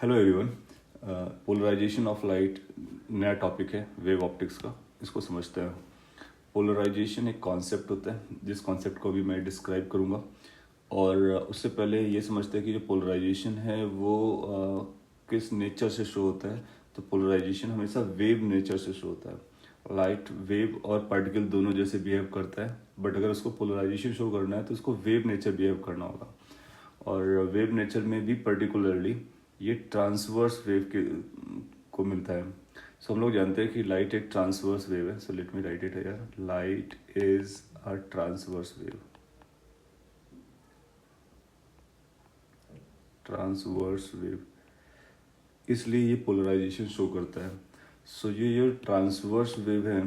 Hello everyone. Polarisation of light नया topic है wave optics का। इसको समझते हैं। पोलराइजेशन एक कॉन्सेप्ट होता है जिस कॉन्सेप्ट को भी मैं डिस्क्राइब करूँगा। और उससे पहले ये समझते हैं कि जो पोलराइजेशन है वो किस नेचर से शो होता है। तो पोलराइजेशन हमेशा वेव नेचर से शो होता है। लाइट वेव और पार्टिकल दोनों जैसे बिहेव करता है, बट अगर उसको पोलराइजेशन शो करना है तो उसको वेव नेचर बिहेव करना होगा। और वेव नेचर में भी पर्टिकुलरली ये ट्रांसवर्स वेव के को मिलता है। सो हम लोग जानते हैं कि लाइट एक ट्रांसवर्स वेव है। सो let me right it here, light is a transverse wave. Transverse wave, इसलिए ये पोलराइजेशन शो करता है। सो ये ट्रांसवर्स वेव है,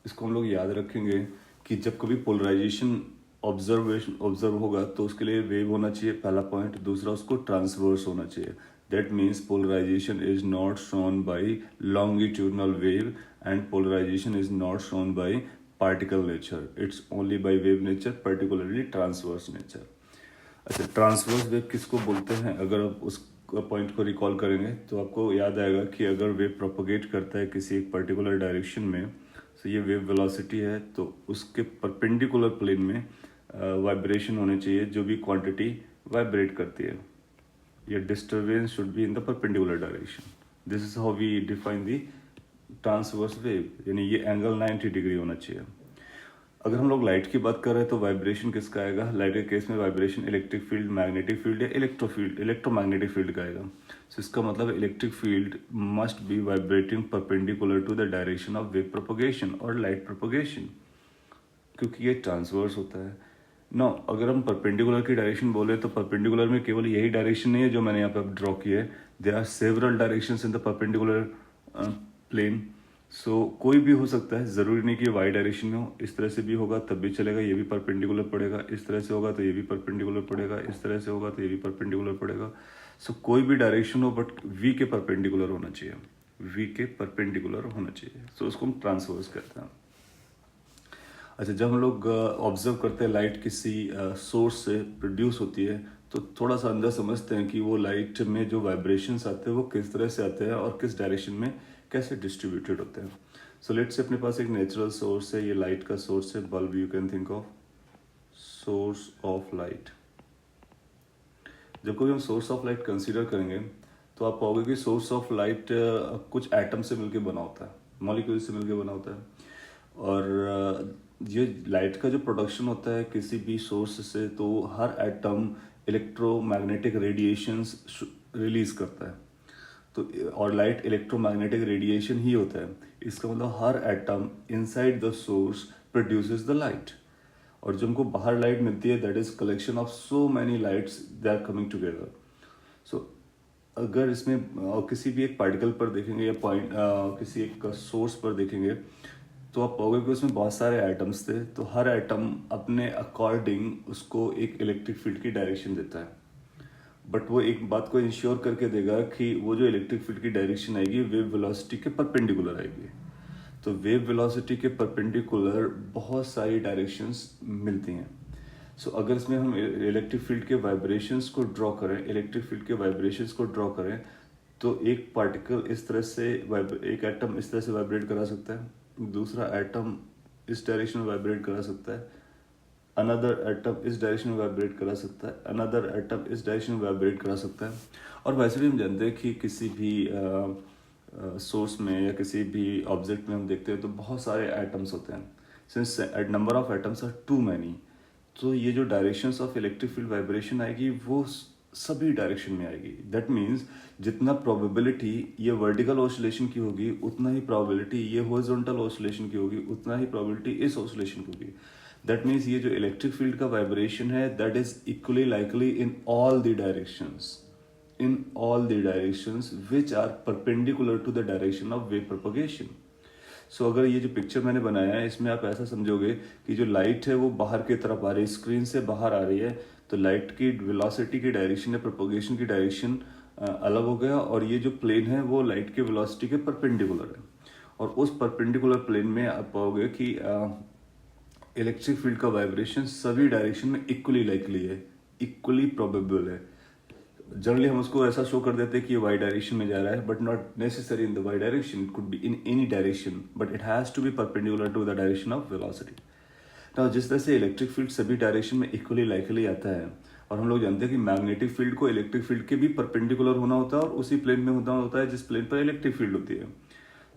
इसको हम लोग याद रखेंगे कि जब कभी पोलराइजेशन ऑब्जर्व होगा तो उसके लिए वेव होना चाहिए, पहला पॉइंट। दूसरा, उसको ट्रांसवर्स होना चाहिए। That means polarisation is not shown by longitudinal wave and polarisation is not shown by particle nature, it's only by wave nature, particularly transverse nature. अच्छा, ट्रांसवर्स वेव किसको बोलते हैं? अगर आप उस पॉइंट को रिकॉल करेंगे तो आपको याद आएगा कि अगर वेव प्रोपोगेट करता है किसी एक पर्टिकुलर डायरेक्शन में, तो ये वेव वेलोसिटी है, तो उसके परपेंडिकुलर प्लेन में वाइब्रेशन होने चाहिए जो भी क्वांटिटी वाइब्रेट करती है। ये disturbance should be in the perpendicular direction. This is how we define the transverse wave, यानी ये एंगल 90 डिग्री होना चाहिए। अगर हम लोग लाइट की बात कर रहे हैं तो वाइब्रेशन किसका आएगा? लाइट के केस में vibration electric field, magnetic field या इलेक्ट्रोमैग्नेटिक फील्ड का आएगा। सो इसका मतलब electric field must be vibrating perpendicular to the direction of wave propagation और लाइट प्रोपोगेशन, क्योंकि ये ट्रांसवर्स होता है। नो, अगर हम परपेंडिकुलर की डायरेक्शन बोले तो परपेंडिकुलर में केवल यही डायरेक्शन नहीं है जो मैंने यहाँ पे ड्रॉ की है। There are several directions in the perpendicular plane. So कोई भी हो सकता है, ज़रूरी नहीं कि वाई डायरेक्शन में हो। इस तरह से भी होगा तब भी चलेगा, ये भी परपेंडिकुलर पड़ेगा। इस तरह से होगा तो ये भी परपेंडिकुलर पड़ेगा। इस तरह से होगा तो ये भी परपेंडिकुलर पड़ेगा। सो कोई भी डायरेक्शन हो बट वी के परपेंडिकुलर होना चाहिए, वी के परपेंडिकुलर होना चाहिए। सो उसको हम ट्रांसवर्स कहते हैं। अच्छा, जब हम लोग ऑब्जर्व करते हैं लाइट किसी सोर्स से प्रोड्यूस होती है तो थोड़ा सा अंदर समझते हैं कि वो लाइट में जो वाइब्रेशंस आते हैं वो किस तरह से आते हैं और किस डायरेक्शन में कैसे डिस्ट्रीब्यूटेड होते हैं। सो लेट्स से अपने पास एक नेचुरल सोर्स है, ये लाइट का सोर्स है, bulb. You can think of source of light. जब कभी हम सोर्स ऑफ लाइट कंसीडर करेंगे तो आप पाओगे कि सोर्स ऑफ लाइट कुछ एटम से मिलकर बना होता है, मॉलिक्यूल से मिलकर बना होता है। और ये लाइट का जो प्रोडक्शन होता है किसी भी सोर्स से, तो हर एटम इलेक्ट्रोमैग्नेटिक रेडिएशंस रिलीज करता है। तो और लाइट इलेक्ट्रोमैग्नेटिक रेडिएशन ही होता है। इसका मतलब हर atom inside the source produces the light. और जो हमको बाहर लाइट मिलती है that is collection of so many lights they are coming together. So अगर इसमें किसी भी एक पार्टिकल पर देखेंगे या पॉइंट किसी एक सोर्स पर देखेंगे तो आप पाओगे कि उसमें बहुत सारे एटम्स थे। तो हर एटम अपने अकॉर्डिंग उसको एक इलेक्ट्रिक फील्ड की डायरेक्शन देता है, बट वो एक बात को इंश्योर करके देगा कि वो जो इलेक्ट्रिक फील्ड की डायरेक्शन आएगी वेव वेलोसिटी के परपेंडिकुलर आएगी। तो वेव वेलोसिटी के परपेंडिकुलर बहुत सारी डायरेक्शंस मिलती हैं। सो अगर इसमें हम इलेक्ट्रिक फील्ड के वाइब्रेशंस को ड्रॉ करें, तो एक पार्टिकल इस तरह से एक एटम इस तरह से वाइब्रेट करा सकता है, दूसरा एटम इस डायरेक्शन में वाइब्रेट करा सकता है, अनदर एटम इस डायरेक्शन में वाइब्रेट करा सकता है, अनदर एटम इस डायरेक्शन में वाइब्रेट करा सकता है। और वैसे भी हम जानते हैं कि किसी भी सोर्स में या किसी भी ऑब्जेक्ट में हम देखते हैं तो बहुत सारे एटम्स होते हैं। Since number of atoms are too many, तो ये जो directions of electric field vibration आएगी वो सभी डायरेक्शन में आएगी। दैट मीन्स जितना प्रोबेबिलिटी ये वर्टिकल ऑसिलेशन की होगी उतना ही प्रोबेबिलिटी ये हॉरिजॉन्टल ऑसिलेशन की होगी, उतना ही प्रोबेबिलिटी इस ऑसिलेशन की होगी। दैट मीन्स ये जो इलेक्ट्रिक फील्ड का वाइब्रेशन है that is equally likely in all the directions which are perpendicular to the direction of wave propagation. So अगर ये जो पिक्चर मैंने बनाया है इसमें आप ऐसा समझोगे कि जो लाइट है वो बाहर की तरफ आ रही है, स्क्रीन से बाहर आ रही है, तो लाइट की वेलोसिटी की डायरेक्शन या प्रोपोगेशन की डायरेक्शन अलग हो गया, और ये जो प्लेन है वो लाइट के वेलोसिटी के परपेंडिकुलर है। और उस परपेंडिकुलर प्लेन में आप पाओगे कि इलेक्ट्रिक फील्ड का वाइब्रेशन सभी डायरेक्शन में इक्वली लाइकली है, इक्वली प्रोबेबल है। जनरली हम उसको ऐसा शो कर देते हैं कि ये वाई डायरेक्शन में जा रहा है, but not necessary in the Y direction, it could be in any direction, but it has to be perpendicular to the direction of velocity. ना जिस तरह से इलेक्ट्रिक फील्ड सभी डायरेक्शन में इक्वली लाइकली आता है, और हम लोग जानते हैं कि मैग्नेटिक फील्ड को इलेक्ट्रिक फील्ड के भी परपेंडिकुलर होना होता है और उसी प्लेन में होता है जिस प्लेन पर इलेक्ट्रिक फील्ड होती है।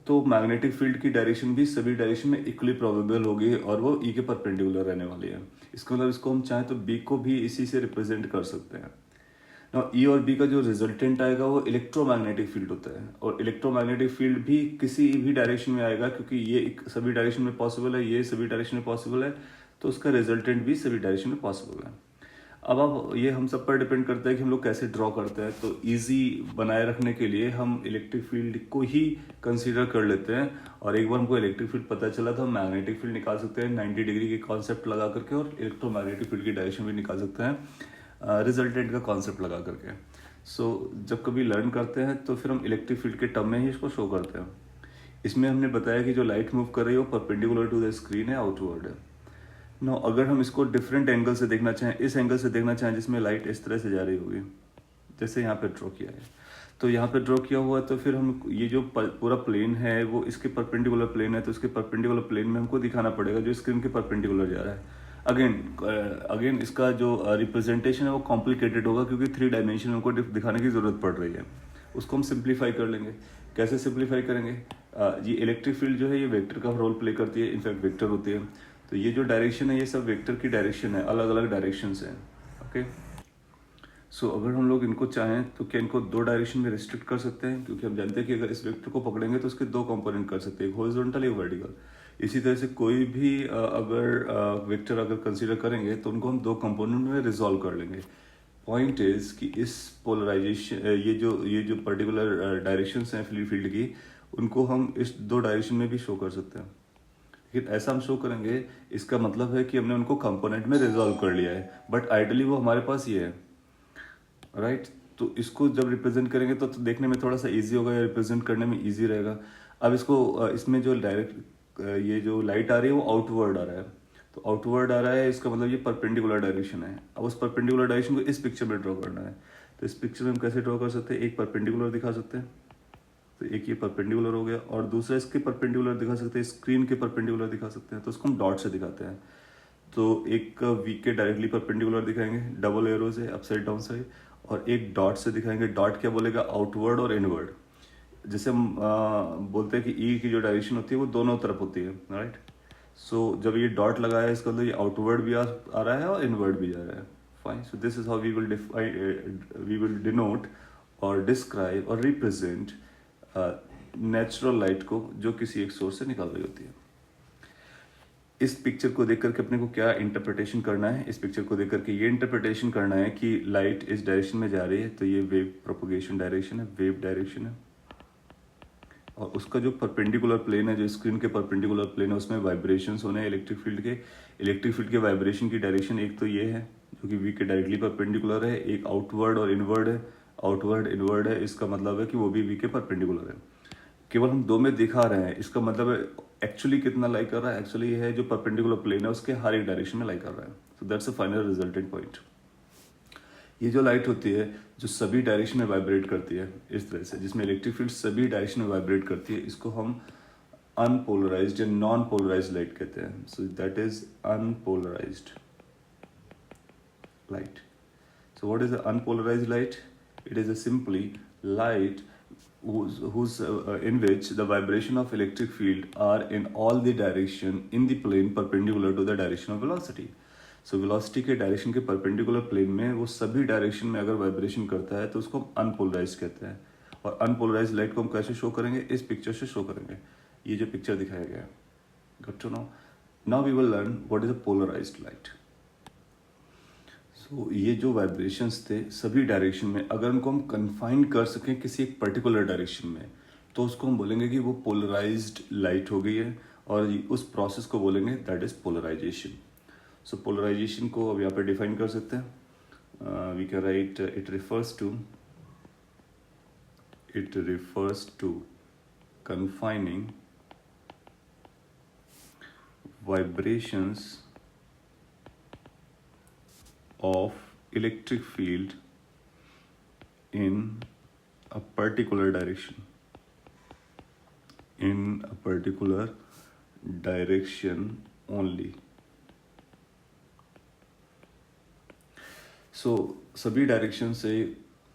तो मैग्नेटिक फील्ड की डायरेक्शन भी सभी डायरेक्शन में इक्वली प्रोबेबल होगी और वो ई के परपेंडिकुलर रहने वाली है। इसका मतलब इसको हम चाहें तो बी को भी इसी से रिप्रेजेंट कर सकते हैं। ना ई और बी का जो रिजल्टेंट आएगा वो इलेक्ट्रोमैग्नेटिक फील्ड होता है, और इलेक्ट्रोमैग्नेटिक फील्ड भी किसी भी डायरेक्शन में आएगा क्योंकि ये सभी डायरेक्शन में पॉसिबल है, ये सभी डायरेक्शन में पॉसिबल है, तो उसका रिजल्टेंट भी सभी डायरेक्शन में पॉसिबल है। अब ये हम सब पर डिपेंड करता है कि हम लोग कैसे ड्रॉ करते हैं। तो इजी बनाए रखने के लिए हम इलेक्ट्रिक फील्ड को ही कंसीडर कर लेते हैं, और एक बार हमको इलेक्ट्रिक फील्ड पता चला तो हम मैग्नेटिक फील्ड निकाल सकते हैं 90 डिग्री के कॉन्सेप्ट लगा करके, और इलेक्ट्रोमैग्नेटिक फील्ड की डायरेक्शन भी निकाल सकते हैं रिजल्टेंट का कॉन्सेप्ट लगा करके। सो जब कभी लर्न करते हैं तो फिर हम इलेक्ट्रिक फील्ड के टर्म में ही इसको शो करते हैं। इसमें हमने बताया कि जो लाइट मूव कर रही है वो परपेंडिकुलर टू द स्क्रीन है, आउटवर्ड है। नो अगर हम इसको डिफरेंट एंगल से देखना चाहें, इस एंगल से देखना चाहें जिसमें लाइट इस तरह से जा रही होगी, जैसे यहाँ पे ड्रॉ किया है, तो यहाँ पे ड्रॉ किया हुआ है, तो फिर हम ये जो पूरा प्लेन है वो इसके परपेंडिकुलर प्लेन है, तो इसके परपेंडिकुलर प्लेन में हमको दिखाना पड़ेगा जो स्क्रीन के परपेंडिकुलर जा रहा है। अगेन इसका जो रिप्रेजेंटेशन है वो कॉम्प्लिकेटेड होगा क्योंकि 3 डायमेंशन में हमको दिखाने की जरूरत पड़ रही है। उसको हम सिंप्लीफाई कर लेंगे। कैसे सिंप्लीफाई करेंगे? ये इलेक्ट्रिक फील्ड जो है ये वेक्टर का रोल प्ले करती है, इनफैक्ट वेक्टर होती है, तो ये जो डायरेक्शन है ये सब वेक्टर की डायरेक्शन है, अलग अलग डायरेक्शन है। ओके, सो अगर हम लोग इनको चाहें तो क्या इनको 2 डायरेक्शन में रिस्ट्रिक्ट कर सकते हैं, क्योंकि हम जानते हैं कि अगर इस वेक्टर को पकड़ेंगे तो उसके 2 कंपोनेंट कर सकते हैं, एक हॉरिजॉन्टल एक वर्टिकल। इसी तरह से कोई भी अगर वेक्टर अगर कंसीडर करेंगे तो उनको हम 2 कंपोनेंट में रिजॉल्व कर लेंगे। पॉइंट इज कि इस पोलराइजेशन ये जो पर्टिकुलर डायरेक्शंस हैं फील्ड की, उनको हम इस 2 डायरेक्शन में भी शो कर सकते हैं। लेकिन ऐसा हम शो करेंगे इसका मतलब है कि हमने उनको कंपोनेंट में रिजॉल्व कर लिया है, बट आइडियली वो हमारे पास ये है, राइट। तो इसको जब रिप्रेजेंट करेंगे तो देखने में थोड़ा सा इजी होगा या रिप्रेजेंट करने में इजी रहेगा। अब इसको इसमें जो डायरेक्ट ये जो लाइट आ रही है वो आउटवर्ड आ रहा है, तो आउटवर्ड आ रहा है, इसका मतलब ये परपेंडिकुलर डायरेक्शन है। अब उस परपेंडिकुलर डायरेक्शन को इस पिक्चर में ड्रॉ करना है, तो इस पिक्चर में हम कैसे ड्रॉ कर सकते हैं? एक परपेंडिकुलर दिखा सकते हैं, तो एक ये परपेंडिकुलर हो गया, और दूसरा इसके परपेंडिकुलर दिखा सकते हैं, स्क्रीन के परपेंडिकुलर दिखा सकते हैं, तो उसको हम डॉट से दिखाते हैं। तो एक वी के डायरेक्टली परपेंडिकुलर दिखाएंगे, डबल एरो से अपसाइड डाउन साइड, और एक डॉट से दिखाएंगे। डॉट क्या बोलेगा? आउटवर्ड और इनवर्ड। जैसे हम बोलते हैं कि ई की जो डायरेक्शन होती है वो दोनों तरफ होती है, राइट। सो जब ये डॉट लगाया है इसका मतलब ये आउटवर्ड भी आ रहा है और इनवर्ड भी जा रहा है। Fine, so this is how we will denote और डिस्क्राइब और रिप्रेजेंट नेचुरल लाइट को जो किसी एक सोर्स से निकाल रही होती है। इस पिक्चर को देख करके अपने को क्या इंटरप्रिटेशन करना है? इस पिक्चर को देख करके ये इंटरप्रिटेशन करना है कि लाइट इस डायरेक्शन में जा रही है, तो ये वेव प्रोपगेशन डायरेक्शन है, वेव डायरेक्शन है, और उसका जो परपेंडिकुलर प्लेन है, जो स्क्रीन के परपेंडिकुलर प्लेन है, उसमें वाइब्रेशंस होने हैं इलेक्ट्रिक फील्ड के। इलेक्ट्रिक फील्ड के वाइब्रेशन की डायरेक्शन एक तो ये है जो कि वी के डायरेक्टली परपेंडिकुलर है, एक आउटवर्ड और इनवर्ड है। आउटवर्ड इनवर्ड है, इसका मतलब है कि वो भी वी के परपेंडिकुलर है। केवल हम 2 में दिखा रहे हैं, इसका मतलब है एक्चुअली कितना लाई कर रहा है? एक्चुअली ये है जो परपेंडिकुलर प्लेन है उसके हर एक डायरेक्शन में लाई कर रहा है। So that's a final resultant point. ये जो लाइट होती है जो सभी डायरेक्शन में वाइब्रेट करती है इस तरह से, जिसमें इलेक्ट्रिक फील्ड सभी डायरेक्शन में वाइब्रेट करती है, इसको हम अनपोलराइज्ड या नॉन पोलराइज्ड लाइट कहते हैं। So that is unpolarised light. So what is the unpolarized light? It is a simply light in which the vibration of electric field are in all the direction in the plane perpendicular to the direction of velocity. So velocity के direction के perpendicular plane में वो सभी direction में अगर vibration करता है तो उसको हम अनपोलराइज्ड कहते हैं। और अनपोलराइज्ड लाइट को हम कैसे शो करेंगे? इस पिक्चर से शो करेंगे, ये जो पिक्चर दिखाया गया है। Good to know. Now we will learn what is a polarized light. तो ये जो वाइब्रेशंस थे सभी डायरेक्शन में, अगर उनको हम कन्फाइन कर सकें किसी एक पर्टिकुलर डायरेक्शन में, तो उसको हम बोलेंगे कि वो पोलराइज्ड लाइट हो गई है, और उस प्रोसेस को बोलेंगे that is polarisation. So polarisation को अब यहाँ पे डिफाइन कर सकते हैं। We can write it refers to confining vibrations of electric field in a particular direction, in a particular direction only. So सभी डायरेक्शन से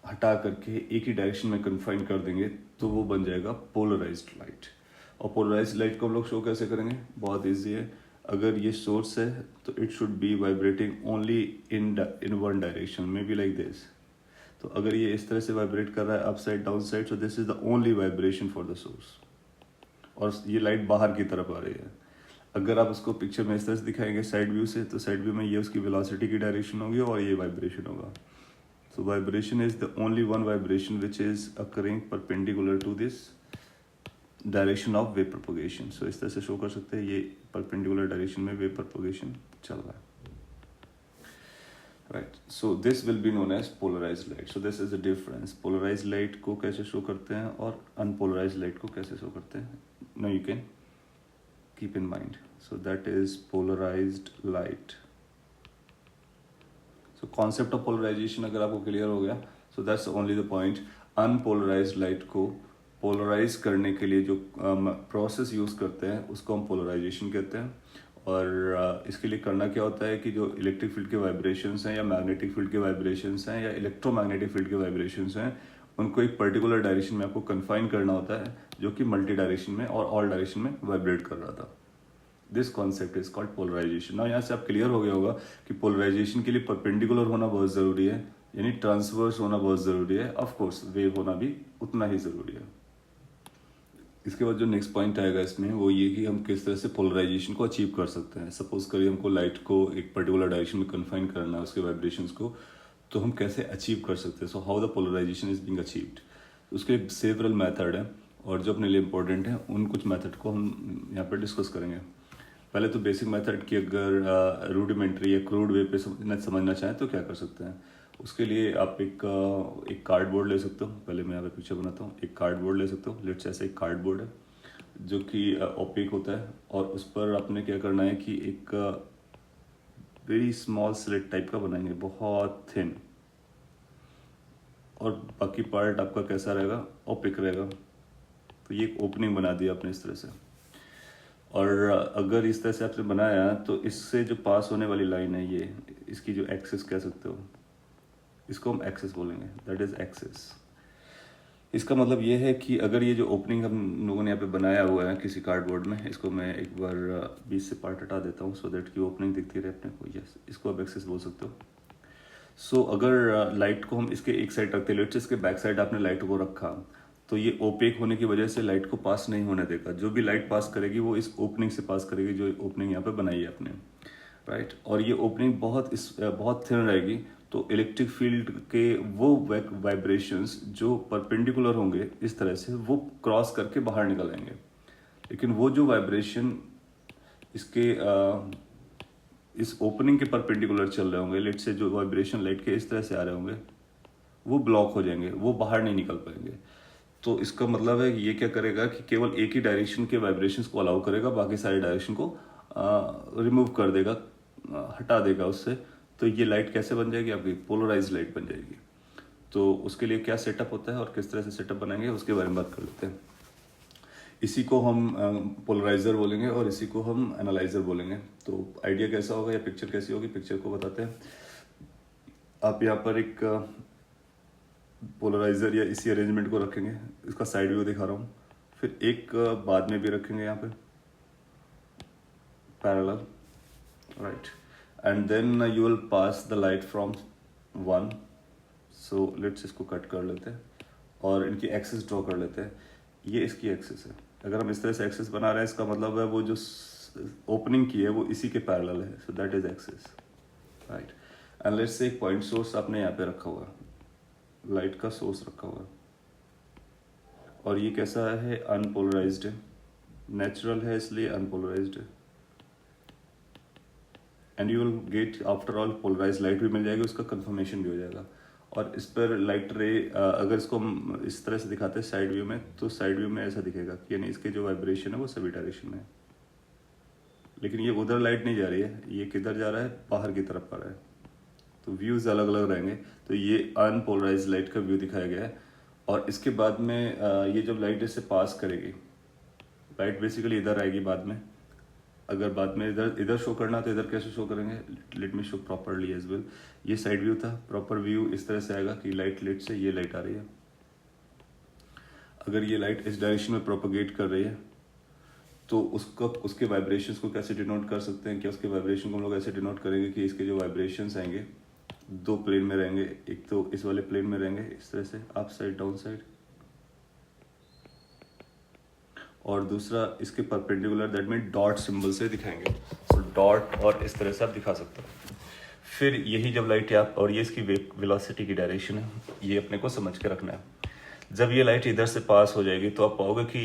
हटा करके एक ही डायरेक्शन में कन्फाइन कर देंगे तो वो बन जाएगा पोलराइज्ड लाइट। और पोलराइज्ड लाइट को हम लोग शो कैसे करेंगे? बहुत ईजी है। अगर ये सोर्स है तो it should be vibrating only in one direction, may be like this. तो अगर ये इस तरह से वाइब्रेट कर रहा है up side down side, so this is the only vibration for the source, और ये लाइट बाहर की तरफ आ रही है। अगर आप उसको पिक्चर में इस तरह से दिखाएंगे साइड व्यू से, तो साइड व्यू में ये उसकी वेलोसिटी की डायरेक्शन होगी और ये वाइब्रेशन होगा। So vibration is the only one vibration which is occurring perpendicular to this direction of wave propagation. So इस तरह से शो कर सकते हैं, ये perpendicular direction में wave propagation चल रहा है, right? So this will be known as polarized light. So this is the difference. Polarized light को कैसे शो करते हैं और unpolarized light को कैसे शो करते हैं? Now you can keep in mind. So that is polarized light. So concept of polarization अगर आपको क्लियर हो गया, so that's only the point. Unpolarized light को पोलराइज करने के लिए जो प्रोसेस यूज़ करते हैं उसको हम पोलराइजेशन कहते हैं। और इसके लिए करना क्या होता है कि जो इलेक्ट्रिक फील्ड के वाइब्रेशंस हैं या मैग्नेटिक फील्ड के वाइब्रेशंस हैं या इलेक्ट्रोमैग्नेटिक फील्ड के वाइब्रेशंस हैं, उनको एक पर्टिकुलर डायरेक्शन में आपको कन्फाइन करना होता है, जो कि मल्टी डायरेक्शन में और ऑल डायरेक्शन में वाइब्रेट कर रहा था। This concept is called polarisation. ना यहाँ से आप क्लियर हो गया होगा कि पोलराइजेशन के लिए परपेंडिकुलर होना बहुत ज़रूरी है, यानी ट्रांसवर्स होना बहुत ज़रूरी है। ऑफ कोर्स वेव होना भी उतना ही ज़रूरी है। इसके बाद जो नेक्स्ट पॉइंट आएगा इसमें वो ये कि हम किस तरह से पोलराइजेशन को अचीव कर सकते हैं। सपोज करिए हमको लाइट को एक पर्टिकुलर डायरेक्शन में कन्फाइन करना है उसके वाइब्रेशंस को, तो हम कैसे अचीव कर सकते हैं? So how the polarisation is being achieved. उसके सेवरल मेथड है और जो अपने लिए इंपॉर्टेंट है उन कुछ मेथड को हम यहाँ पर डिस्कस करेंगे। पहले तो बेसिक मेथड की अगर रूडिमेंट्री या क्रूड वे पे समझना चाहें तो क्या कर सकते हैं। उसके लिए आप एक कार्डबोर्ड ले सकते हो। पहले मैं यहाँ पे पिक्चर बनाता हूँ। एक कार्डबोर्ड ले सकते हो, लेट्स ऐसे एक कार्डबोर्ड है जो कि ओपेक होता है, और उस पर आपने क्या करना है कि एक वेरी स्मॉल स्लिट टाइप का बनाएंगे, बहुत थिन, और बाकी पार्ट आपका कैसा रहेगा? ओपेक रहेगा। तो ये एक ओपनिंग बना दिया आपने इस तरह से, और अगर इस तरह से आपने बनाया तो इससे जो पास होने वाली लाइन है ये, इसकी जो एक्सिस कह सकते हो, इसको हम एक्सिस बोलेंगे, दैट इज एक्सिस। इसका मतलब ये है कि अगर ये जो ओपनिंग हम लोगों ने यहाँ पे बनाया हुआ है किसी कार्डबोर्ड में, इसको मैं एक बार बीच से पार्ट हटा देता हूँ सो दैट की ओपनिंग दिखती रहे अपने को। यस, इसको आप एक्सिस बोल सकते हो। सो अगर लाइट को हम इसके एक साइड रखते हैं, लेट्स इसके बैक साइड आपने लाइट को रखा, तो ये ओपेक होने की वजह से लाइट को पास नहीं होने देगा। जो भी लाइट पास करेगी वो इस ओपनिंग से पास करेगी, जो ओपनिंग यहाँ पे बनाई है आपने, राइट। और ये ओपनिंग बहुत थिन रहेगी, तो इलेक्ट्रिक फील्ड के वो वाइब्रेशंस जो परपेंडिकुलर होंगे इस तरह से, वो क्रॉस करके बाहर निकल आएंगे। लेकिन वो जो वाइब्रेशन इसके इस ओपनिंग के परपेंडिकुलर चल रहे होंगे, लेट से जो वाइब्रेशन लाइट के इस तरह से आ रहे होंगे, वो ब्लॉक हो जाएंगे, वो बाहर नहीं निकल पाएंगे। तो इसका मतलब है कि ये क्या करेगा कि केवल एक ही डायरेक्शन के वाइब्रेशंस को अलाउ करेगा, बाकी सारे डायरेक्शन को रिमूव कर देगा, हटा देगा उससे। तो ये लाइट कैसे बन जाएगी? आपकी पोलराइज लाइट बन जाएगी। तो उसके लिए क्या सेटअप होता है और किस तरह से सेटअप बनाएंगे उसके बारे में बात कर लेते हैं। इसी को हम पोलराइजर बोलेंगे और इसी को हम एनालाइजर बोलेंगे। तो आइडिया कैसा होगा या पिक्चर कैसी होगी, पिक्चर को बताते हैं। आप यहाँ पर एक पोलराइजर या इसी अरेंजमेंट को रखेंगे, इसका साइड व्यू दिखा रहा हूँ, फिर एक बाद में भी रखेंगे यहाँ पे parallel, right, and then you will pass the light from one. So let's इसको कट कर लेते हैं और इनकी एक्सिस ड्रॉ कर लेते हैं। ये इसकी एक्सिस है। अगर हम इस तरह से एक्सिस बना रहे हैं, इसका मतलब है वो जो ओपनिंग की है वो इसी के पैरेलल है, सो that is axis, right. And let's say एक पॉइंट सोर्स आपने यहाँ पे रखा हुआ, लाइट का सोर्स रखा हुआ, और ये कैसा है? अनपोलराइज्ड है, नेचुरल है इसलिए अनपोलराइज्ड है। And you will get after all polarise light भी मिल जाएगी, उसका कंफर्मेशन भी हो जाएगा। और इस पर लाइट रे अगर इसको हम इस तरह से दिखाते हैं साइड व्यू में, तो साइड व्यू में ऐसा दिखेगा कि यानी इसके जो वाइब्रेशन है वो सभी डायरेक्शन में है। लेकिन ये उधर लाइट नहीं जा रही है, ये किधर जा रहा है? बाहर की तरफ आ रहा है। तो व्यूज़ अलग अलग रहेंगे। तो ये अनपोलराइज लाइट का व्यू दिखाया गया है। और इसके बाद में ये जब लाइट इससे पास करेगी, लाइट बेसिकली इधर आएगी बाद में। अगर बाद में इधर शो करना तो इधर कैसे शो करेंगे, let me show properly as well. ये साइड व्यू था, प्रॉपर व्यू इस तरह से आएगा कि लाइट लेट से ये लाइट आ रही है। अगर ये लाइट इस डायरेक्शन में प्रोपोगेट कर रही है तो उसके वाइब्रेशंस को कैसे डिनोट कर सकते हैं, क्या उसके वाइब्रेशन को हम लोग ऐसे डिनोट करेंगे कि इसके जो वाइब्रेशंस आएंगे दो प्लेन में रहेंगे। एक तो इस वाले प्लेन में रहेंगे इस तरह से अप साइड डाउन साइड, और दूसरा इसके perpendicular, that mean dot symbol से दिखाएंगे। तो डॉट और इस तरह से आप दिखा सकते हो। फिर यही जब लाइट आप, और ये इसकी वेलोसिटी की डायरेक्शन है, ये अपने को समझ के रखना है। जब ये लाइट इधर से पास हो जाएगी तो आप पाओगे कि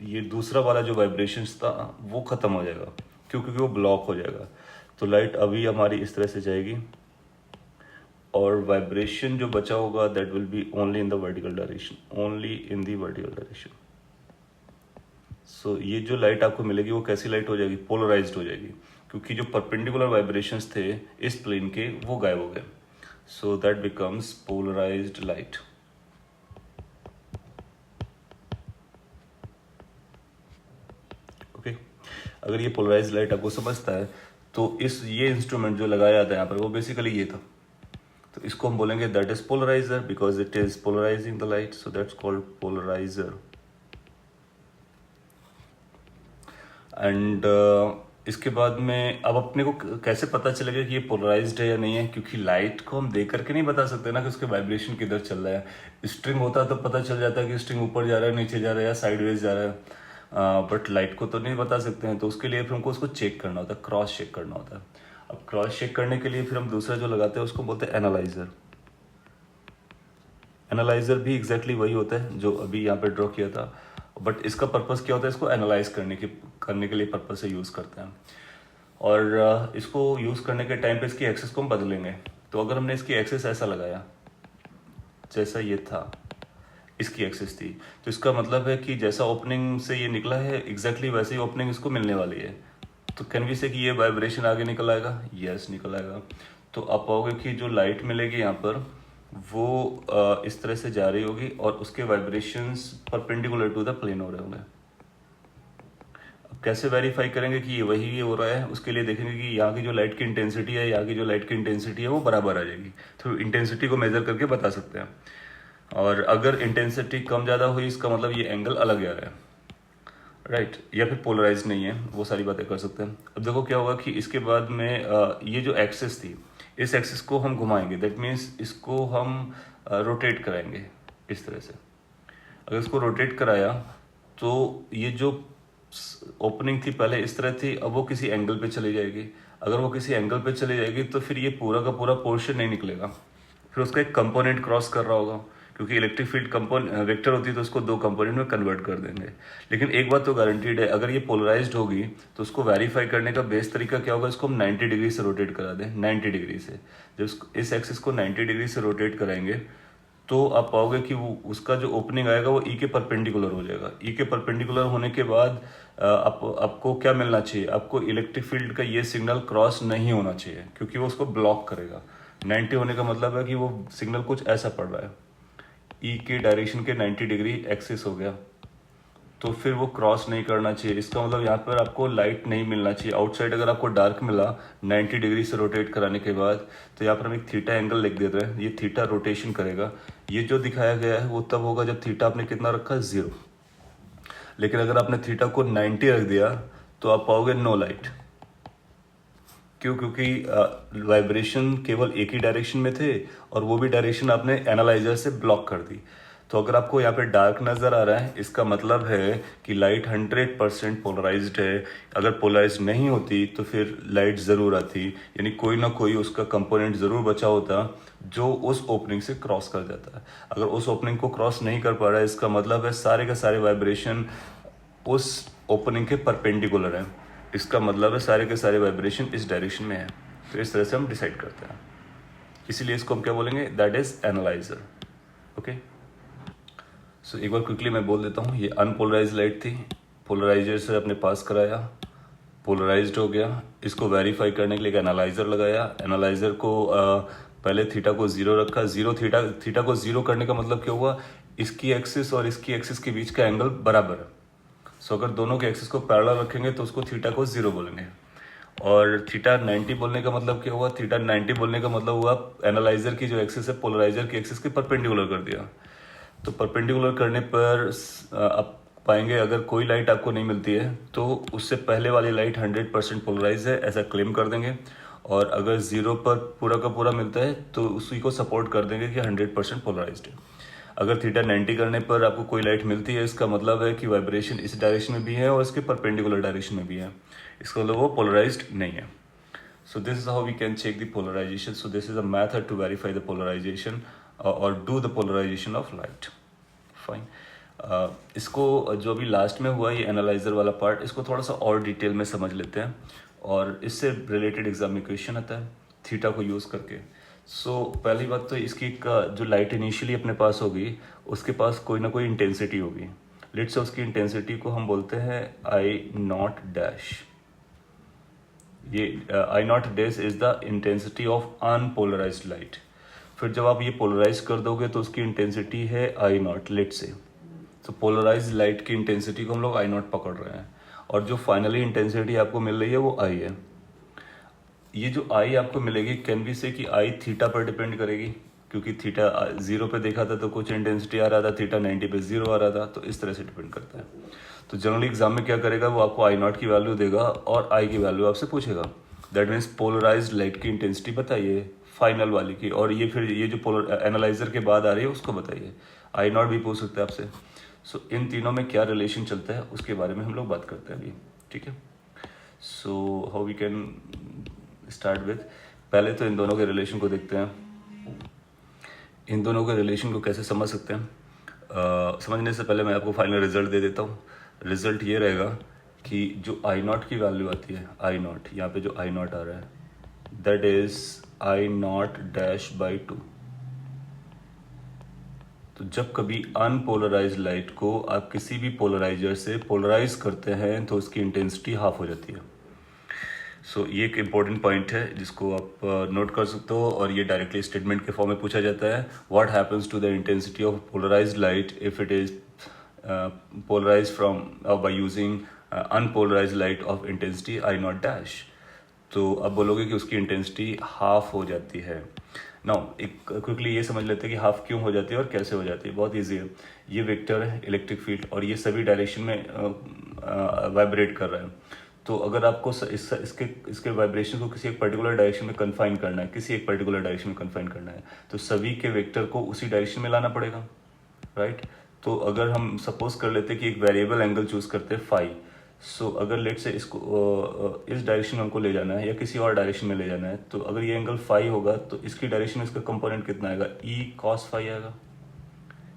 ये दूसरा वाला जो वाइब्रेशंस था वो खत्म हो जाएगा, क्योंकि वो ब्लॉक हो जाएगा। तो लाइट अभी हमारी इस तरह से जाएगी और वाइब्रेशन जो बचा होगा that will be only in the vertical direction, only in the vertical direction. So ये जो लाइट आपको मिलेगी वो कैसी लाइट हो जाएगी, पोलराइज्ड हो जाएगी, क्योंकि जो परपेंडिकुलर वाइब्रेशंस थे इस प्लेन के वो गायब हो गए। So that becomes polarised light. Okay, अगर ये पोलराइज्ड लाइट आपको समझता है तो ये इंस्ट्रूमेंट जो लगाया जाता है यहाँ पर वो बेसिकली ये था। तो इसको हम बोलेंगे that is polariser because it is polarising the light, so that's called polariser. And इसके बाद में अब अपने को कैसे पता चलेगा कि ये पोलराइज्ड है या नहीं है, क्योंकि लाइट को हम देख करके नहीं बता सकते ना कि उसके वाइब्रेशन किधर चल रहा है। स्ट्रिंग होता तो पता चल जाता है कि स्ट्रिंग ऊपर जा रहा है, नीचे जा रहा है या साइडवेज जा रहा है, बट लाइट को तो नहीं बता सकते हैं। तो उसके लिए फिर हमको उसको चेक करना होता है, क्रॉस चेक करना होता है। अब क्रॉस चेक करने के लिए फिर हम दूसरा जो लगाते हैं उसको बोलते हैं एनालाइजर। एनालाइजर भी एग्जैक्टली वही होता है जो अभी यहाँ पे ड्रॉ किया था, बट इसका पर्पस क्या होता है, इसको एनालाइज करने के लिए पर्पस से यूज़ करते हैं। और इसको यूज़ करने के टाइम पे इसकी एक्सेस को हम बदलेंगे। तो अगर हमने इसकी एक्सेस ऐसा लगाया जैसा ये था, इसकी एक्सेस थी, तो इसका मतलब है कि जैसा ओपनिंग से ये निकला है एग्जैक्टली वैसे ही ओपनिंग इसको मिलने वाली है। तो कैन वी से कि ये वाइब्रेशन आगे निकल आएगा, यस निकल आएगा। तो आप पाओगे कि जो लाइट मिलेगी यहाँ पर वो इस तरह से जा रही होगी और उसके vibrations perpendicular to the plane हो रहे होंगे। अब कैसे वेरीफाई करेंगे कि ये वही हो रहा है, उसके लिए देखेंगे कि यहाँ की जो लाइट की इंटेंसिटी है, यहाँ की जो लाइट की इंटेंसिटी है वो बराबर आ जाएगी। तो इंटेंसिटी को मेजर करके बता सकते हैं। और अगर इंटेंसिटी कम ज़्यादा हुई इसका मतलब ये एंगल अलग आ रहा है, राइट, या फिर पोलराइज नहीं है, वो सारी बातें कर सकते हैं। अब देखो क्या होगा कि इसके बाद में ये जो एक्सिस थी, इस एक्सिस को हम घुमाएंगे, दैट मीन्स इसको हम रोटेट कराएंगे इस तरह से। अगर इसको रोटेट कराया तो ये जो ओपनिंग थी पहले इस तरह थी, अब वो किसी एंगल पे चली जाएगी। अगर वो किसी एंगल पे चली जाएगी तो फिर ये पूरा का पूरा पोर्शन नहीं निकलेगा, फिर उसका एक कंपोनेंट क्रॉस कर रहा होगा, क्योंकि इलेक्ट्रिक फील्ड वेक्टर होती है तो उसको दो कंपोनेंट में कन्वर्ट कर देंगे। लेकिन एक बात तो गारंटीड है, अगर ये पोलराइज्ड होगी तो उसको वेरीफाई करने का बेस्ट तरीका क्या होगा, इसको हम 90 डिग्री से रोटेट करा दें। 90 डिग्री से जब इस एक्सिस को 90 डिग्री से रोटेट कराएंगे तो आप पाओगे कि वो उसका जो ओपनिंग आएगा वो ई के परपेंडिकुलर हो जाएगा। ई के परपेंडिकुलर होने के बाद आपको क्या मिलना चाहिए, आपको इलेक्ट्रिक फील्ड का ये सिग्नल क्रॉस नहीं होना चाहिए, क्योंकि वो उसको ब्लॉक करेगा। 90 होने का मतलब है कि वो सिग्नल कुछ ऐसा पड़ रहा है, ई के डायरेक्शन के 90 डिग्री एक्सिस हो गया, तो फिर वो क्रॉस नहीं करना चाहिए। इसका मतलब यहाँ पर आपको लाइट नहीं मिलना चाहिए। आउटसाइड अगर आपको डार्क मिला 90 डिग्री से रोटेट कराने के बाद, तो यहाँ पर हम एक थीटा एंगल लिख देते हैं, ये थीटा रोटेशन करेगा। ये जो दिखाया गया है वो तब होगा जब थीटा आपने कितना रखा, 0। लेकिन अगर आपने थीटा को 90 रख दिया तो आप पाओगे नो लाइट। क्यों? क्योंकि वाइब्रेशन केवल एक ही डायरेक्शन में थे और वो भी डायरेक्शन आपने एनालाइजर से ब्लॉक कर दी। तो अगर आपको यहाँ पे डार्क नज़र आ रहा है, इसका मतलब है कि लाइट 100% पोलराइज्ड है। अगर पोलराइज्ड नहीं होती तो फिर लाइट ज़रूर आती, यानी कोई ना कोई उसका कंपोनेंट ज़रूर बचा होता जो उस ओपनिंग से क्रॉस कर जाता है। अगर उस ओपनिंग को क्रॉस नहीं कर पा रहा है, इसका मतलब है सारे के सारे वाइब्रेशन उस ओपनिंग के परपेंडिकुलर हैं। इसका मतलब है सारे के सारे वाइब्रेशन इस डायरेक्शन में है। तो इस तरह से हम डिसाइड करते हैं, इसीलिए इसको हम क्या बोलेंगे, दैट इज एनालाइजर। ओके, सो एक बार क्विकली मैं बोल देता हूँ। ये अनपोलराइज लाइट थी, पोलराइजर से अपने पास कराया, पोलराइज्ड हो गया। इसको वेरीफाई करने के लिए एक एनालाइजर लगाया। एनालाइजर को पहले थीटा को 0 रखा। थीटा को 0 करने का मतलब क्या हुआ, इसकी एक्सिस और इसकी एक्सिस के बीच का एंगल बराबर है। सो अगर दोनों के एक्सिस को पैरेलल रखेंगे तो उसको थीटा को 0 बोलेंगे। और थीटा 90 बोलने का मतलब क्या हुआ, थीटा 90 बोलने का मतलब हुआ एनालाइजर की जो एक्सिस है पोलराइजर की एक्सिस के परपेंडिकुलर कर दिया। तो परपेंडिकुलर करने पर आप पाएंगे अगर कोई लाइट आपको नहीं मिलती है तो उससे पहले वाली लाइट 100% पोलराइज है ऐसा क्लेम कर देंगे, और अगर 0 पर पूरा का पूरा मिलता है तो उसी को सपोर्ट कर देंगे कि 100% पोलराइज्ड है। अगर थीटा 90 करने पर आपको कोई लाइट मिलती है, इसका मतलब है कि वाइब्रेशन इस डायरेक्शन में भी है और इसके परपेंडिकुलर डायरेक्शन में भी है, इसका मतलब वो पोलराइज्ड नहीं है। So this is how we can check the polarization. So this is a method to verify the polarization or do the polarization of light. Fine. इसको जो अभी लास्ट में हुआ ये एनालाइजर वाला पार्ट, इसको थोड़ा सा और डिटेल में समझ लेते हैं और इससे रिलेटेड एग्जाम में क्वेश्चन आता है थीटा को यूज़ करके। सो पहली बात तो इसकी का जो लाइट इनिशियली अपने पास होगी उसके पास कोई ना कोई इंटेंसिटी होगी। लेट्स से उसकी इंटेंसिटी को हम बोलते हैं आई नॉट डैश। ये I not dash is the intensity of unpolarised light. फिर जब आप ये पोलराइज कर दोगे तो उसकी इंटेंसिटी है आई नॉट लेट से। तो पोलराइज लाइट की इंटेंसिटी को हम लोग आई नॉट पकड़ रहे हैं और जो फाइनली इंटेंसिटी आपको मिल रही है वो आई है। ये जो आई आपको मिलेगी कैन बी से कि आई थीटा पर डिपेंड करेगी, क्योंकि थीटा 0 पे देखा था तो कुछ इंटेंसिटी आ रहा था, थीटा 90 पे 0 आ रहा था, तो इस तरह से डिपेंड करता है। तो जनरली एग्जाम में क्या करेगा, वो आपको आई नॉट की वैल्यू देगा और आई की वैल्यू आपसे पूछेगा। दैट मीन्स पोलराइज्ड लाइट की इंटेंसिटी बताइए फाइनल वाली की, और ये फिर ये जो पोलर एनालाइजर के बाद आ रही है उसको बताइए। आई नॉट भी पूछ सकते हैं आपसे। सो इन तीनों में क्या रिलेशन चलता है उसके बारे में हम लोग बात करते हैं अभी, ठीक है। So how we can start with, पहले तो इन दोनों के रिलेशन को देखते हैं। इन दोनों के रिलेशन को कैसे समझ सकते हैं, समझने से पहले मैं आपको फाइनल रिजल्ट दे देता हूँ। रिजल्ट ये रहेगा कि जो आई नॉट की वैल्यू आती है, आई नॉट यहाँ पे जो आई नॉट आ रहा है that is I not dash by 2। तो जब कभी अनपोलराइज लाइट को आप किसी भी पोलराइजर से पोलराइज करते हैं तो उसकी इंटेंसिटी हाफ हो जाती है। सो ये एक इम्पॉर्टेंट पॉइंट है जिसको आप नोट कर सकते हो, और ये डायरेक्टली स्टेटमेंट के फॉर्म में पूछा जाता है। What happens to the intensity of polarised light if it is polarised from by using unpolarised light of intensity I not dash. तो अब बोलोगे कि उसकी इंटेंसिटी हाफ हो जाती है। नाउ एक क्विकली ये समझ लेते हैं कि हाफ क्यों हो जाती है और कैसे हो जाती है। बहुत ईजी है। ये वेक्टर है इलेक्ट्रिक फील्ड और ये सभी डायरेक्शन में वाइब्रेट कर रहा है। तो अगर आपको इसके वाइब्रेशन को किसी एक पर्टिकुलर डायरेक्शन में कन्फाइन करना है, किसी एक पर्टिकुलर डायरेक्शन में कन्फाइन करना है, तो सभी के वेक्टर को उसी डायरेक्शन में लाना पड़ेगा, राइट। तो अगर हम सपोज कर लेते हैं कि एक वेरिएबल एंगल चूज करते हैं फाई। सो अगर लेट से इसको इस डायरेक्शन में हमको ले जाना है या किसी और डायरेक्शन में ले जाना है, तो अगर ये एंगल फाई होगा तो इसकी डायरेक्शन में इसका कंपोनेंट कितना आएगा, ई कॉस फाई आएगा।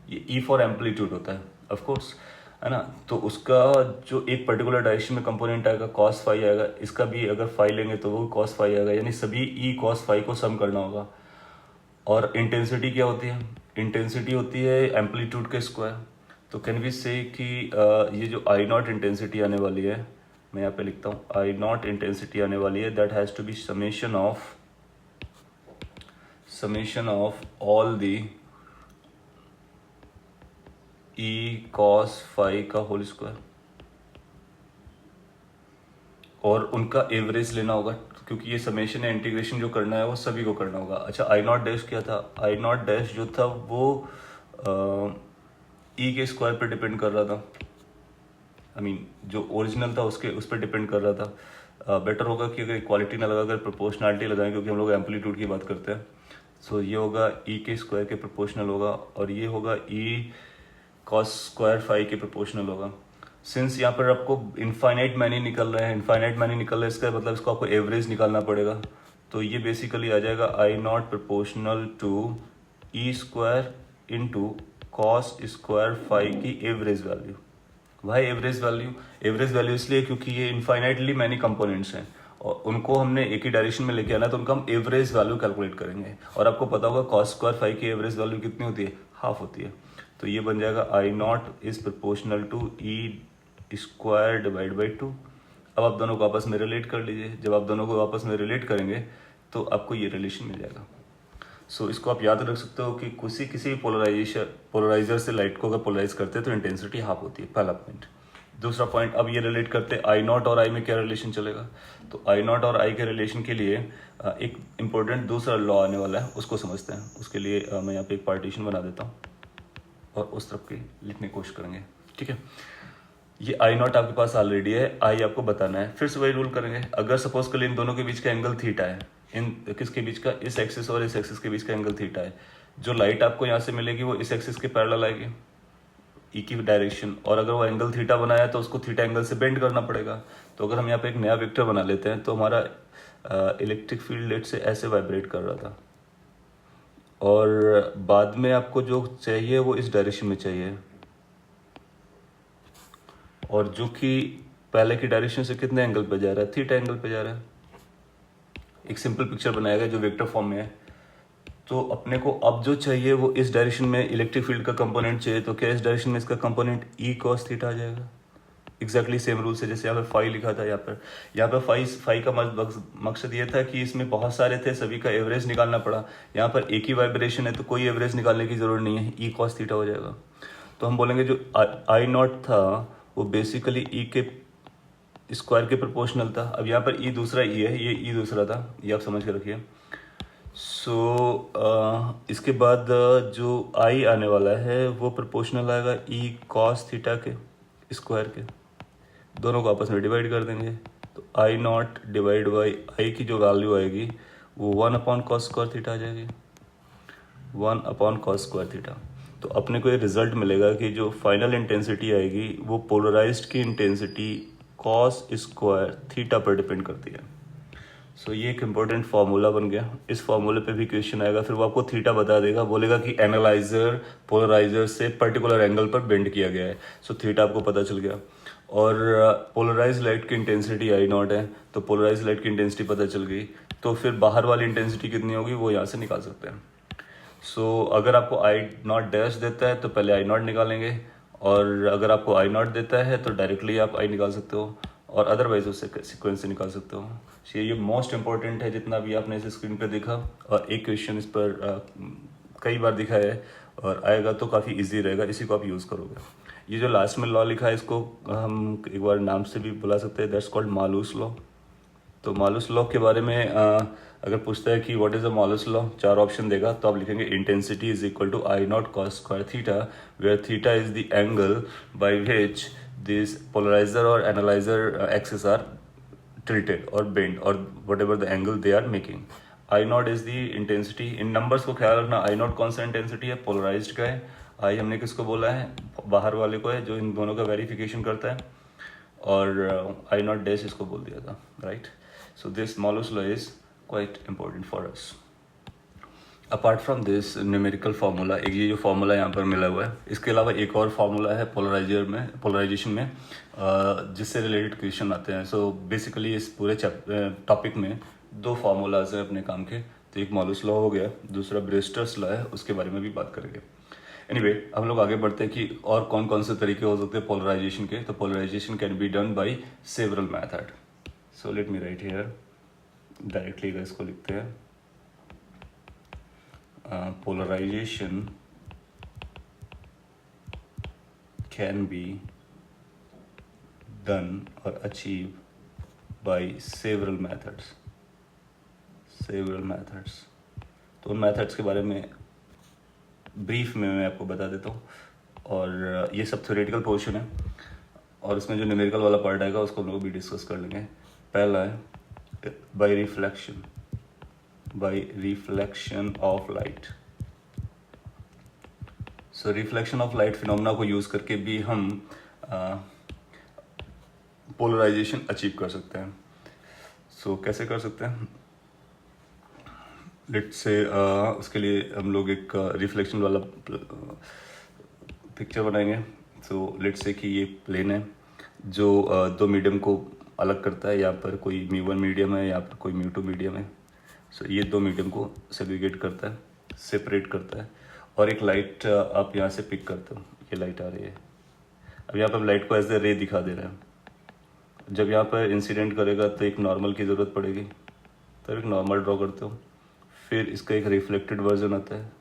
ये ई फॉर एम्पलीट्यूड होता है ऑफ कोर्स, है ना। तो उसका जो एक पर्टिकुलर डायरेक्शन में कंपोनेंट आएगा कॉस फाई आएगा, इसका भी अगर फाई लेंगे तो वो कॉस फाई आएगा, यानी सभी ई कॉस फाई को सम करना होगा। और इंटेंसिटी क्या होती है, इंटेंसिटी होती है एम्पलीट्यूड के स्क्वायर। तो कैन वी से कि ये जो आई नॉट इंटेंसिटी आने वाली है, मैं यहाँ पे लिखता हूँ आई नॉट इंटेंसिटी आने वाली है, that has to be summation of all the E cos phi का होल स्क्वायर, और उनका एवरेज लेना होगा क्योंकि ये समेशन या इंटीग्रेशन जो करना है वो सभी को करना होगा। अच्छा आई नॉट डैश क्या था, आई नॉट डैश जो था वो ई के स्क्वायर पे डिपेंड कर रहा था, आई मीन जो ओरिजिनल था उसके उस पर डिपेंड कर रहा था। बेटर होगा कि अगर इक्वालिटी ना लगाकर प्रोपोर्शनलिटी लगाएं, क्योंकि हम लोग एम्पलीट्यूड की बात करते हैं। सो ये होगा ई के स्क्वायर के प्रोपोर्शनल होगा और ये होगा ई कॉस स्क्वायर फाई के प्रोपोर्शनल होगा। सिंस यहाँ पर आपको इनफाइनाइट मैनी निकल रहे हैं, इनफाइनाइट मैनी निकल रहा है, इसका मतलब इसको आपको एवरेज निकालना पड़ेगा। तो ये बेसिकली आ जाएगा I not proportional to E square into cos square phi की एवरेज वैल्यू। भाई एवरेज वैल्यू इसलिए क्योंकि ये इनफाइनाइटली मैनी कंपोनेंट्स हैं और उनको हमने एक ही डायरेक्शन में लेके आना है, तो उनका हम एवरेज वैल्यू कैलकुलेट करेंगे। और आपको पता होगा कॉस स्क्वायर फाई की एवरेज वैल्यू कितनी होती है, हाफ होती है। तो ये बन जाएगा I not is proportional to E square divide by 2। अब आप दोनों को आपस में रिलेट कर लीजिए। जब आप दोनों को आपस में रिलेट करेंगे तो आपको ये रिलेशन मिल जाएगा। सो इसको आप याद रख सकते हो कि किसी भी पोलराइजर से लाइट को अगर पोलराइज करते हैं तो इंटेंसिटी हाफ होती है, पहला पॉइंट। दूसरा पॉइंट, अब ये रिलेट करते हैं आई नॉट और आई में क्या रिलेशन चलेगा। तो आई नॉट और आई के रिलेशन के लिए एक इंपॉर्टेंट दूसरा लॉ आने वाला है, उसको समझते हैं। उसके लिए मैं यहाँ पे एक पार्टीशन बना देता हूँ और उस तरफ की लिखने की कोशिश करेंगे, ठीक है। ये आई नॉट आपके पास ऑलरेडी है, आई आपको बताना है। फिर से वही रूल करेंगे। अगर सपोज कर इन दोनों के बीच का एंगल थीटा है, इन किसके बीच का, इस एक्सिस और इस एक्सिस के बीच का एंगल थीटा है, जो लाइट आपको यहाँ से मिलेगी वो इस एक्सिस के पैरेलल आएगी, ई की डायरेक्शन। और अगर वो एंगल थीटा बनाया तो उसको थीटा एंगल से बेंड करना पड़ेगा। तो अगर हम यहाँ पे एक नया वेक्टर बना लेते हैं तो हमारा इलेक्ट्रिक फील्ड लेट से ऐसे वाइब्रेट कर रहा था, और बाद में आपको जो चाहिए वो इस डायरेक्शन में चाहिए, और जो कि पहले की डायरेक्शन से कितने एंगल पे जा रहा है, थीटा एंगल पे जा रहा है। एक सिंपल पिक्चर बनाया गया जो वेक्टर फॉर्म में है। तो अपने को अब जो चाहिए वो इस डायरेक्शन में इलेक्ट्रिक फील्ड का कंपोनेंट चाहिए, तो क्या इस डायरेक्शन में इसका कंपोनेंट ई कॉस थीटा आ जाएगा। एग्जैक्टली सेम रूल से जैसे यहाँ पे फाई लिखा था, यहाँ पे फाई का मकसद ये था कि इसमें बहुत सारे थे, सभी का एवरेज निकालना पड़ा। यहाँ पर एक ही वाइब्रेशन है तो कोई एवरेज निकालने की जरूरत नहीं है, ई कॉस थीटा हो जाएगा। तो हम बोलेंगे जो आई नॉट था वो बेसिकली ई के स्क्वायर के प्रोपोर्शनल था। अब यहाँ पर ई दूसरा ई है, ये ई दूसरा था, ये आप समझ के रखिए। इसके बाद जो आई आने वाला है वो प्रोपोर्शनल आएगा ई कॉस थीटा के स्क्वायर के। दोनों को आपस में डिवाइड कर देंगे तो आई नॉट डिवाइड बाई आई की जो वैल्यू आएगी वो 1/cos स्क्वायर थीटा आ जाएगी, 1/cos स्क्वायर थीटा। तो अपने को ये रिजल्ट मिलेगा कि जो फाइनल इंटेंसिटी आएगी वो पोलराइज्ड की इंटेंसिटी कॉस स्क्वायर थीटा पर डिपेंड करती है। सो ये एक इम्पोर्टेंट फार्मूला बन गया। इस फार्मूले पे भी क्वेश्चन आएगा, फिर वो आपको थीटा बता देगा, बोलेगा कि एनालाइजर पोलराइजर से पर्टिकुलर एंगल पर बेंड किया गया है। सो थीटा आपको पता चल गया। और पोलराइज लाइट की इंटेंसिटी आई नॉट है, तो पोलराइज लाइट की इंटेंसिटी पता चल गई। तो फिर बाहर वाली इंटेंसिटी कितनी होगी वो यहाँ से निकाल सकते हैं। सो अगर आपको आई नॉट डैश देता है तो पहले आई नॉट निकालेंगे, और अगर आपको आई नॉट देता है तो डायरेक्टली आप आई निकाल सकते हो, और अदरवाइज उससे सीक्वेंस से निकाल सकते हो। ये मोस्ट इंपॉर्टेंट है जितना भी आपने इस स्क्रीन पे देखा, और एक क्वेश्चन इस पर कई बार दिखा है और आएगा तो काफ़ी इजी रहेगा, इसी को आप यूज़ करोगे। ये जो लास्ट में लॉ लिखा है इसको हम एक बार नाम से भी बुला सकते हैं, दैट्स कॉल्ड मालूस लॉ। तो मालूस लॉ के बारे में अगर पूछता है कि what is a Malus law, 4 option देगा तो आप लिखेंगे intensity is equal to I not cos square theta, where theta is the angle by which this polariser और analyser axis are tilted or bent or whatever the angle they are making. I naught is the intensity. In numbers को ख्याल रखना, I naught कौन सा intensity है, polarised का है। I हमने किसको बोला है, बाहर वाले को है जो इन दोनों का वेरिफिकेशन करता है, और I naught डैश इसको बोल दिया था, right. So this Malus law is quite important for us. Apart from this numerical formula, एक ये जो फार्मूला यहाँ पर मिला हुआ है, इसके अलावा एक और फार्मूला है पोलराइजेशन में जिससे रिलेटेड क्वेश्चन आते हैं। सो बेसिकली इस पूरे टॉपिक में 2 फार्मूलाज हैं अपने काम के। तो एक मालूस लॉ हो गया, दूसरा ब्रेस्टर्स लॉ है, उसके बारे में भी बात करेंगे। एनीवे, हम लोग आगे बढ़ते हैं कि और कौन कौन से तरीके हो सकते हैं पोलराइजेशन के। तो polarisation can be done by several method. So let me write here, directly इसको लिखते हैं। Polarization can be done or achieved by several methods. तो उन मेथड्स के बारे में ब्रीफ में मैं आपको बता देता हूँ, और ये सब थ्योरेटिकल पोर्शन है, और इसमें जो न्यूमेरिकल वाला पार्ट आएगा उसको हम लोग भी डिस्कस कर लेंगे। पहला है bye reflection of light. So reflection of light phenomena को यूज करके भी हम पोलराइजेशन अचीव कर सकते हैं। सो कैसे कर सकते हैं, लेट्स से उसके लिए हम लोग एक रिफ्लेक्शन वाला पिक्चर बनाएंगे। सो लेट्स से कि ये प्लेन है जो 2 मीडियम को अलग करता है। यहाँ पर कोई μ1 मीडियम है, यहाँ पर कोई μ2 मीडियम है। सो ये 2 मीडियम को सेग्रीगेट करता है, सेपरेट करता है, और एक लाइट आप यहाँ से पिक करते हो, ये लाइट आ रही है। अब यहाँ पर हम लाइट को एज ए रे दिखा दे रहे हैं, जब यहाँ पर इंसिडेंट करेगा तो एक नॉर्मल की ज़रूरत पड़ेगी, तब एक नॉर्मल ड्रॉ करते हो। फिर इसका एक रिफ्लेक्टेड वर्जन आता है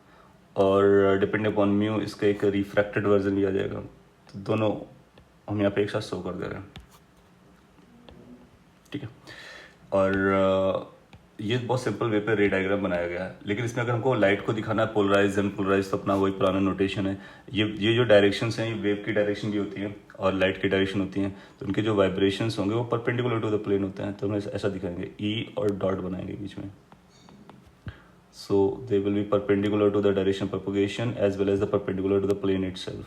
और डिपेंड अपॉन म्यू इसका एक रिफ्रैक्टेड वर्जन भी आ जाएगा। तो दोनों हम यहाँ पे एक साथ शो कर दे रहे हैं, ठीक है। और ये बहुत सिंपल वे पे रे डायग्राम बनाया गया है, लेकिन इसमें अगर हमको लाइट को दिखाना है पोलराइज अनपोलराइज, तो अपना वही पुराना नोटेशन है। ये जो डायरेक्शंस हैं, ये वेव की डायरेक्शन भी होती है और लाइट की डायरेक्शन होती हैं, तो उनके जो वाइब्रेशंस होंगे वो परपेंडिकुलर टू द प्लेन होते हैं। तो हम ऐसा दिखाएंगे, ई और डॉट बनाएंगे बीच में। So they will be perpendicular to the direction propagation as well as the perpendicular to the plane itself.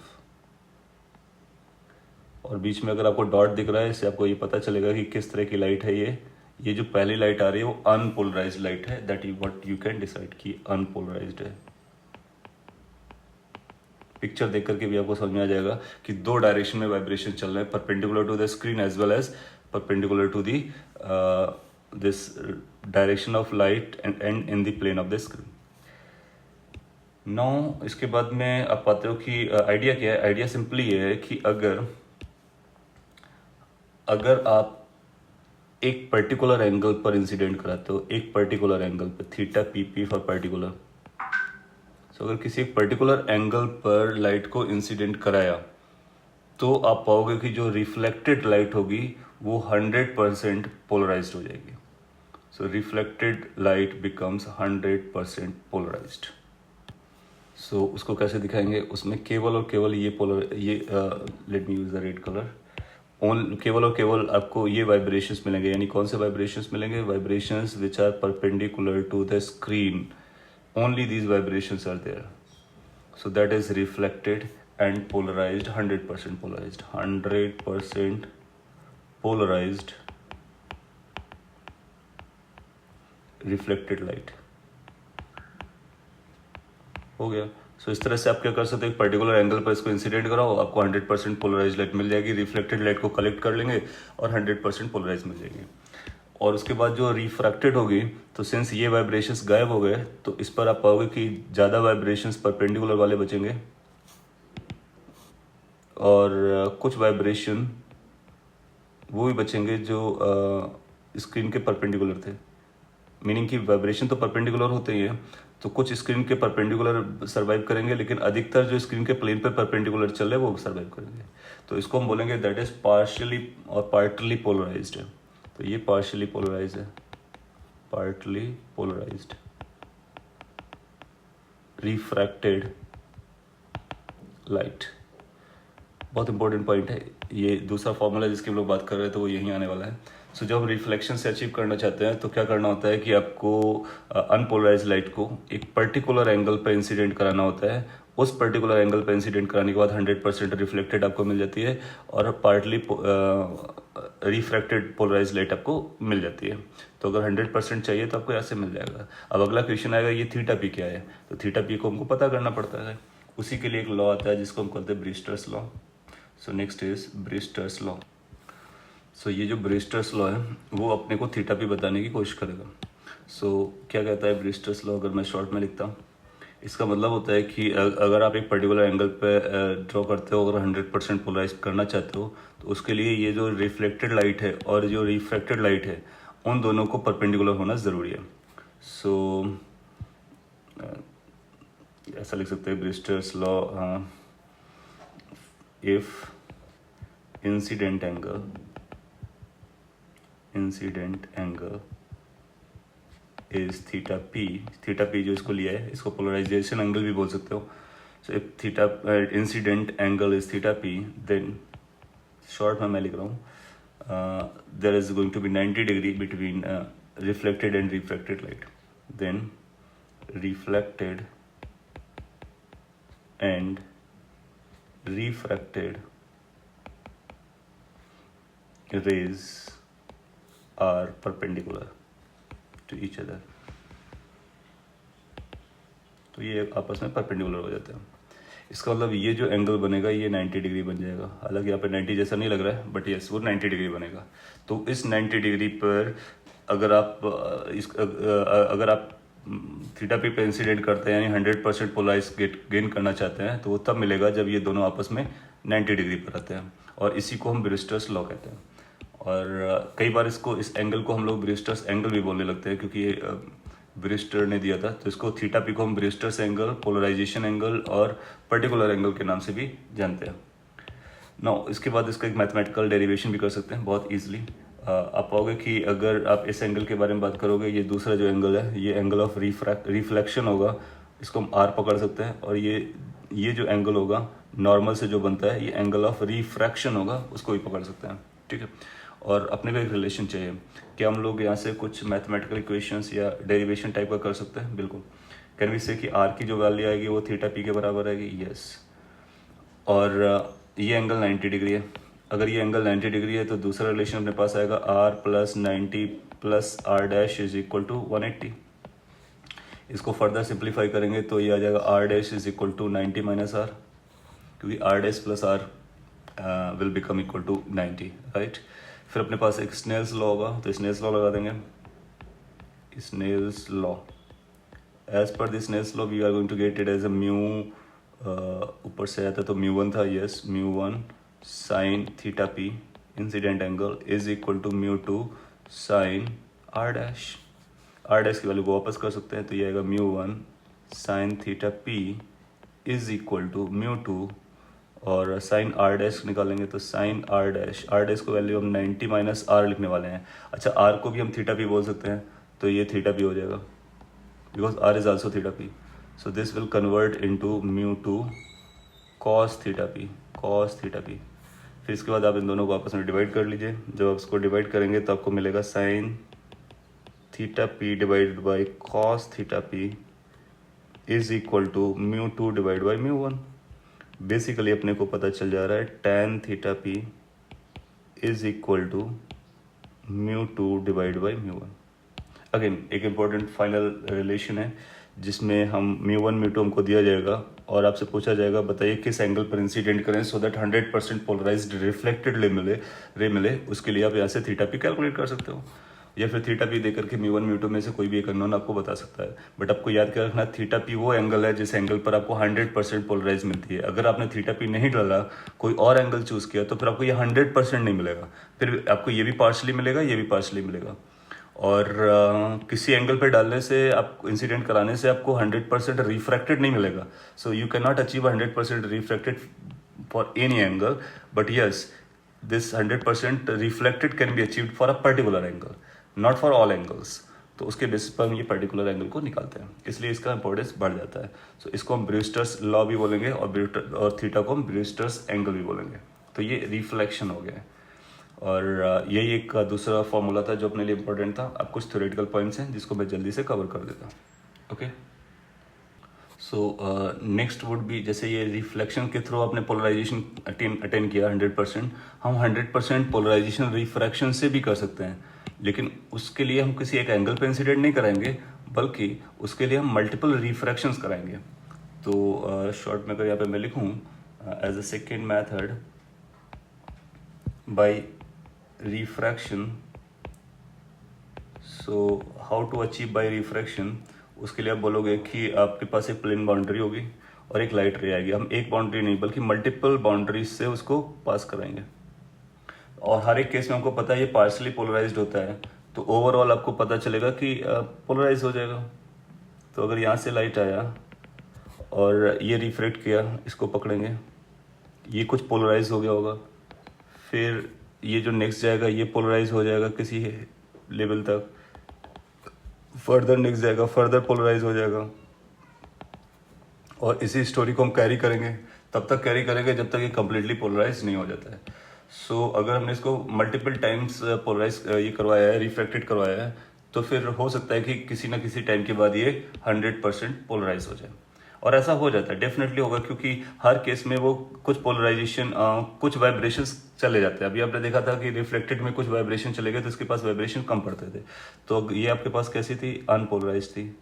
और बीच में अगर आपको डॉट दिख रहा है, इससे आपको ये पता चलेगा कि किस तरह की लाइट है ये जो पहली लाइट आ रही है वो अनपोलराइज्ड लाइट है। That is what you can decide कि अनपोलराइज्ड है। पिक्चर देख करके भी आपको समझ में आ जाएगा कि दो डायरेक्शन में वाइब्रेशन चल रहा है, perpendicular to the screen as well as perpendicular to the this direction of light and in the plane of the screen. Now इसके बाद में आप पाते हो कि आइडिया क्या है। आइडिया सिंपली ये है कि अगर आप एक पर्टिकुलर एंगल पर इंसिडेंट कराते हो, एक पर्टिकुलर एंगल पर, theta P P for particular. So अगर किसी एक पर्टिकुलर एंगल पर लाइट को इंसिडेंट कराया तो आप पाओगे कि जो रिफ्लेक्टेड लाइट होगी वो 100% पोलराइज्ड हो जाएगी। सो रिफ्लेक्टेड लाइट बिकम्स 100% पोलराइज्ड। सो उसको कैसे दिखाएंगे, उसमें केवल और केवल ये let me use the red colour. केवल और केवल आपको ये वाइब्रेशंस मिलेंगे। यानी कौन से वाइब्रेशंस मिलेंगे? Vibrations which are perpendicular to the screen, only these vibrations are there. So that is reflected and polarised, 100% polarised, 100% polarised reflected light हो गया। सो इस तरह से आप क्या कर सकते हो, एक पर्टिकुलर एंगल पर इसको इंसिडेंट कराओ, आपको 100% पोलराइज लाइट मिल जाएगी। रिफ्लेक्टेड लाइट को कलेक्ट कर लेंगे और 100% पोलराइज मिल जाएगी। और उसके बाद जो रिफ्रैक्टेड होगी, तो सिंस ये वाइब्रेशंस गायब हो गए, तो इस पर आप पाओगे कि ज़्यादा वाइब्रेशंस परपेंडिकुलर वाले बचेंगे और कुछ वाइब्रेशन वो भी बचेंगे जो स्क्रीन के परपेंडिकुलर थे। मीनिंग कि वाइब्रेशन तो परपेंडिकुलर होते ही है, तो कुछ स्क्रीन के परपेंडिकुलर सर्वाइव करेंगे, लेकिन अधिकतर जो स्क्रीन के प्लेन पे परपेंडिकुलर चल रहे हैं वो सर्वाइव करेंगे। तो इसको हम बोलेंगे दैट इज पार्शियली और पार्टली पोलराइज्ड है। तो ये पार्शियली पोलराइज्ड है, पार्टली पोलराइज्ड रिफ्रैक्टेड लाइट। बहुत इंपॉर्टेंट पॉइंट है ये। दूसरा फॉर्मूला जिसकी हम लोग बात कर रहे थे वो यहीं आने वाला है। सो जब हम रिफ्लेक्शन से अचीव करना चाहते हैं तो क्या करना होता है कि आपको अनपोलराइज लाइट को एक पर्टिकुलर एंगल पर इंसिडेंट कराना होता है। उस पर्टिकुलर एंगल पर इंसिडेंट कराने के बाद 100% रिफ्लेक्टेड आपको मिल जाती है और पार्टली रिफ्रैक्टेड पोलराइज लाइट आपको मिल जाती है। तो अगर 100% चाहिए तो आपको ऐसे मिल जाएगा। अब अगला क्वेश्चन आएगा, ये थीटा पी क्या है? तो थीटा पी को हमको पता करना पड़ता है। उसी के लिए एक लॉ आता है जिसको हम कहते हैं Brewster's law. So next is Brewster's law. So ये जो ब्रिस्टर्स लॉ है वो अपने को थीटा पी बताने की कोशिश करेगा। सो क्या कहता है ब्रिस्टर्स लॉ? अगर मैं शॉर्ट में लिखता हूँ, इसका मतलब होता है कि अगर आप एक पर्टिकुलर एंगल पे ड्रॉ करते हो, अगर 100% पोलराइज करना चाहते हो, तो उसके लिए ये जो रिफ्लेक्टेड लाइट है और जो रिफ्रैक्टेड लाइट है उन दोनों को परपेंडिकुलर होना ज़रूरी है। सो ऐसा लिख सकते हैं Brewster's law, if incident angle is theta P जो इसको लिया है, इसको पोलराइजेशन एंगल भी बोल सकते हो। So if theta incident angle is theta P, then short में मैं लिख रहा हूँ there is going to be 90 degree between reflected and refracted light. Then reflected and refracted rays are perpendicular to each other। तो ये आपस में perpendicular हो जाते हैं। इसका मतलब ये जो एंगल बनेगा ये 90 डिग्री बन जाएगा। हालांकि यहाँ पे 90 जैसा नहीं लग रहा है, बट यस वो 90 डिग्री बनेगा। तो इस 90 डिग्री पर अगर आप थीटा पी पे इंसिडेंट करते हैं, यानी 100% पोलराइज गेन करना चाहते हैं, तो वो तब मिलेगा जब ये दोनों आपस में 90 डिग्री पर आते हैं। और इसी को हम ब्रिस्टर्स लॉ कहते हैं। और कई बार इस एंगल को हम लोग ब्रिस्टर्स एंगल भी बोलने लगते हैं, क्योंकि ये ब्रिस्टर ने दिया था, तो इसको थीटा पी को हम ब्रिस्टर्स एंगल, पोलराइजेशन एंगल और पर्टिकुलर एंगल के नाम से भी जानते हैं। नाउ इसके बाद इसका एक मैथमेटिकल डेरिवेशन भी कर सकते हैं बहुत ईजिली। आप पाओगे कि अगर आप इस एंगल के बारे में बात करोगे, ये दूसरा जो एंगल है ये एंगल ऑफ रिफ्लेक्शन होगा, इसको हम आर पकड़ सकते हैं, और ये जो एंगल होगा नॉर्मल से जो बनता है ये एंगल ऑफ रिफ्रैक्शन होगा, उसको भी पकड़ सकते हैं। ठीक है, और अपने को एक रिलेशन चाहिए कि हम लोग यहाँ से कुछ मैथमेटिकल इक्वेशंस या डेरिवेशन टाइप का कर सकते हैं। बिल्कुल, कैन वी से कि आर की जो वैल्यू आएगी वो थीटा पी के बराबर आएगी, यस। और ये एंगल 90 डिग्री है, अगर ये एंगल 90 डिग्री है तो दूसरा रिलेशन अपने पास आएगा r plus 90 plus r dash is equal to 180। इसको फर्दर सिंप्लीफाई करेंगे तो ये आ जाएगा r dash is equal to 90 minus r, क्योंकि r dash plus r will become equal to 90, right. फिर अपने पास एक स्नेल्स लॉ होगा, तो स्नेल्स लॉ लगा देंगे। Snell's law, as per this Snell's law we are going to get it as a mu, ऊपर से आता तो म्यू 1 था, yes, mu 1 sine theta P incident angle is equal to mu 2 sine R dash. R dash की value को वापस कर सकते हैं, तो ये आएगा mu 1 sine theta P is equal to mu 2, और साइन आर डैश निकालेंगे तो साइन आर डैश को वैल्यू हम 90 माइनस आर लिखने वाले हैं। अच्छा, आर को भी हम थीटा पी बोल सकते हैं, तो ये थीटा पी हो जाएगा, because R is also theta P. So this will convert into mu 2 cos theta P, cos theta P. फिर इसके बाद आप इन दोनों को आपस में डिवाइड कर लीजिए। जब आप इसको डिवाइड करेंगे तो आपको मिलेगा sine theta P divided by cos theta P is equal to mu 2 divide by mu 1। Basically अपने को पता चल जा रहा है tan theta P is equal to mu 2 divide by mu 1। Again एक इम्पॉर्टेंट फाइनल रिलेशन है जिसमें हम म्यू 1 म्यू 2 हमको दिया जाएगा और आपसे पूछा जाएगा बताइए किस एंगल पर इंसिडेंट करें so that 100% polarised reflected ray मिले। उसके लिए आप यहाँ से थीटा पी कैलकुलेट कर सकते हो, या फिर थीटा पी देकर के म्यू 1 म्यू 2 में से कोई भी एक अननोन आपको बता सकता है। बट आपको याद क्या रखना, थीटा पी वो एंगल है जिस एंगल पर आपको 100% पोलराइज मिलती है। अगर आपने थीटा पी नहीं डाला, कोई और एंगल चूज किया, तो फिर आपको ये 100% नहीं मिलेगा, फिर आपको ये भी पार्शली मिलेगा, ये भी पार्शली मिलेगा। और किसी एंगल पर डालने से, आप इंसिडेंट कराने से आपको 100% रिफ्रैक्टेड नहीं मिलेगा। So you can not achieve 100% refracted for any angle, but yes this 100% reflected can be achieved for a particular angle, not for all angles. तो उसके बेसिस पर हम ये पर्टिकुलर एंगल को निकालते हैं, इसलिए इसका इंपॉर्टेंस बढ़ जाता है। सो इसको हम ब्रूस्टर्स लॉ भी बोलेंगे और थीटा को हम ब्रूस्टर्स एंगल भी बोलेंगे। तो ये रिफ्लेक्शन हो गया है, और यही एक दूसरा फॉर्मूला था जो अपने लिए इंपॉर्टेंट था। अब कुछ थ्योरेटिकल पॉइंट्स हैं जिसको मैं जल्दी से कवर कर देता हूँ। Okay, so next would be, जैसे ये रिफ्लेक्शन के थ्रू आपने पोलराइजेशन अटेन किया 100%, हम 100% पोलराइजेशन रिफ्रैक्शन से भी कर सकते हैं, लेकिन उसके लिए हम किसी एक एंगल पे इंसिडेंट नहीं कराएंगे, बल्कि उसके लिए हम मल्टीपल रिफ्रैक्शंस कराएंगे। तो शॉर्ट में अगर यहाँ पे मैं लिखूँ as a second method by refraction, so how to achieve by refraction, उसके लिए आप बोलोगे कि आपके पास एक प्लेन बाउंड्री होगी और एक लाइट रे आएगी। हम एक बाउंड्री नहीं बल्कि मल्टीपल बाउंड्रीज से उसको पास कराएंगे, और हर एक केस में हमको पता है ये पार्शली पोलराइज्ड होता है, तो ओवरऑल आपको पता चलेगा कि पोलराइज हो जाएगा। तो अगर यहाँ से लाइट आया और ये रिफ्लेक्ट किया, इसको पकड़ेंगे, ये कुछ पोलराइज हो गया होगा, फिर ये जो नेक्स्ट जाएगा ये पोलराइज हो जाएगा किसी लेवल तक, फर्दर नेक्स्ट जाएगा, फर्दर पोलराइज हो जाएगा, और इसी स्टोरी को हम कैरी करेंगे, तब तक कैरी करेंगे जब तक ये कम्प्लीटली पोलराइज नहीं हो जाता है। सो अगर हमने इसको मल्टीपल टाइम्स पोलराइज ये करवाया है, रिफ्लेक्टेड करवाया है, तो फिर हो सकता है कि किसी ना किसी टाइम के बाद ये 100% पोलराइज हो जाए, और ऐसा हो जाता है, डेफिनेटली होगा, क्योंकि हर केस में वो कुछ पोलराइजेशन, कुछ वाइब्रेशंस चले जाते हैं। अभी आपने देखा था कि रिफ्लेक्टेड में कुछ वाइब्रेशन चले गए तो इसके पास वाइब्रेशन कम पड़ते थे, तो ये आपके पास कैसी थी, अनपोलराइज थी।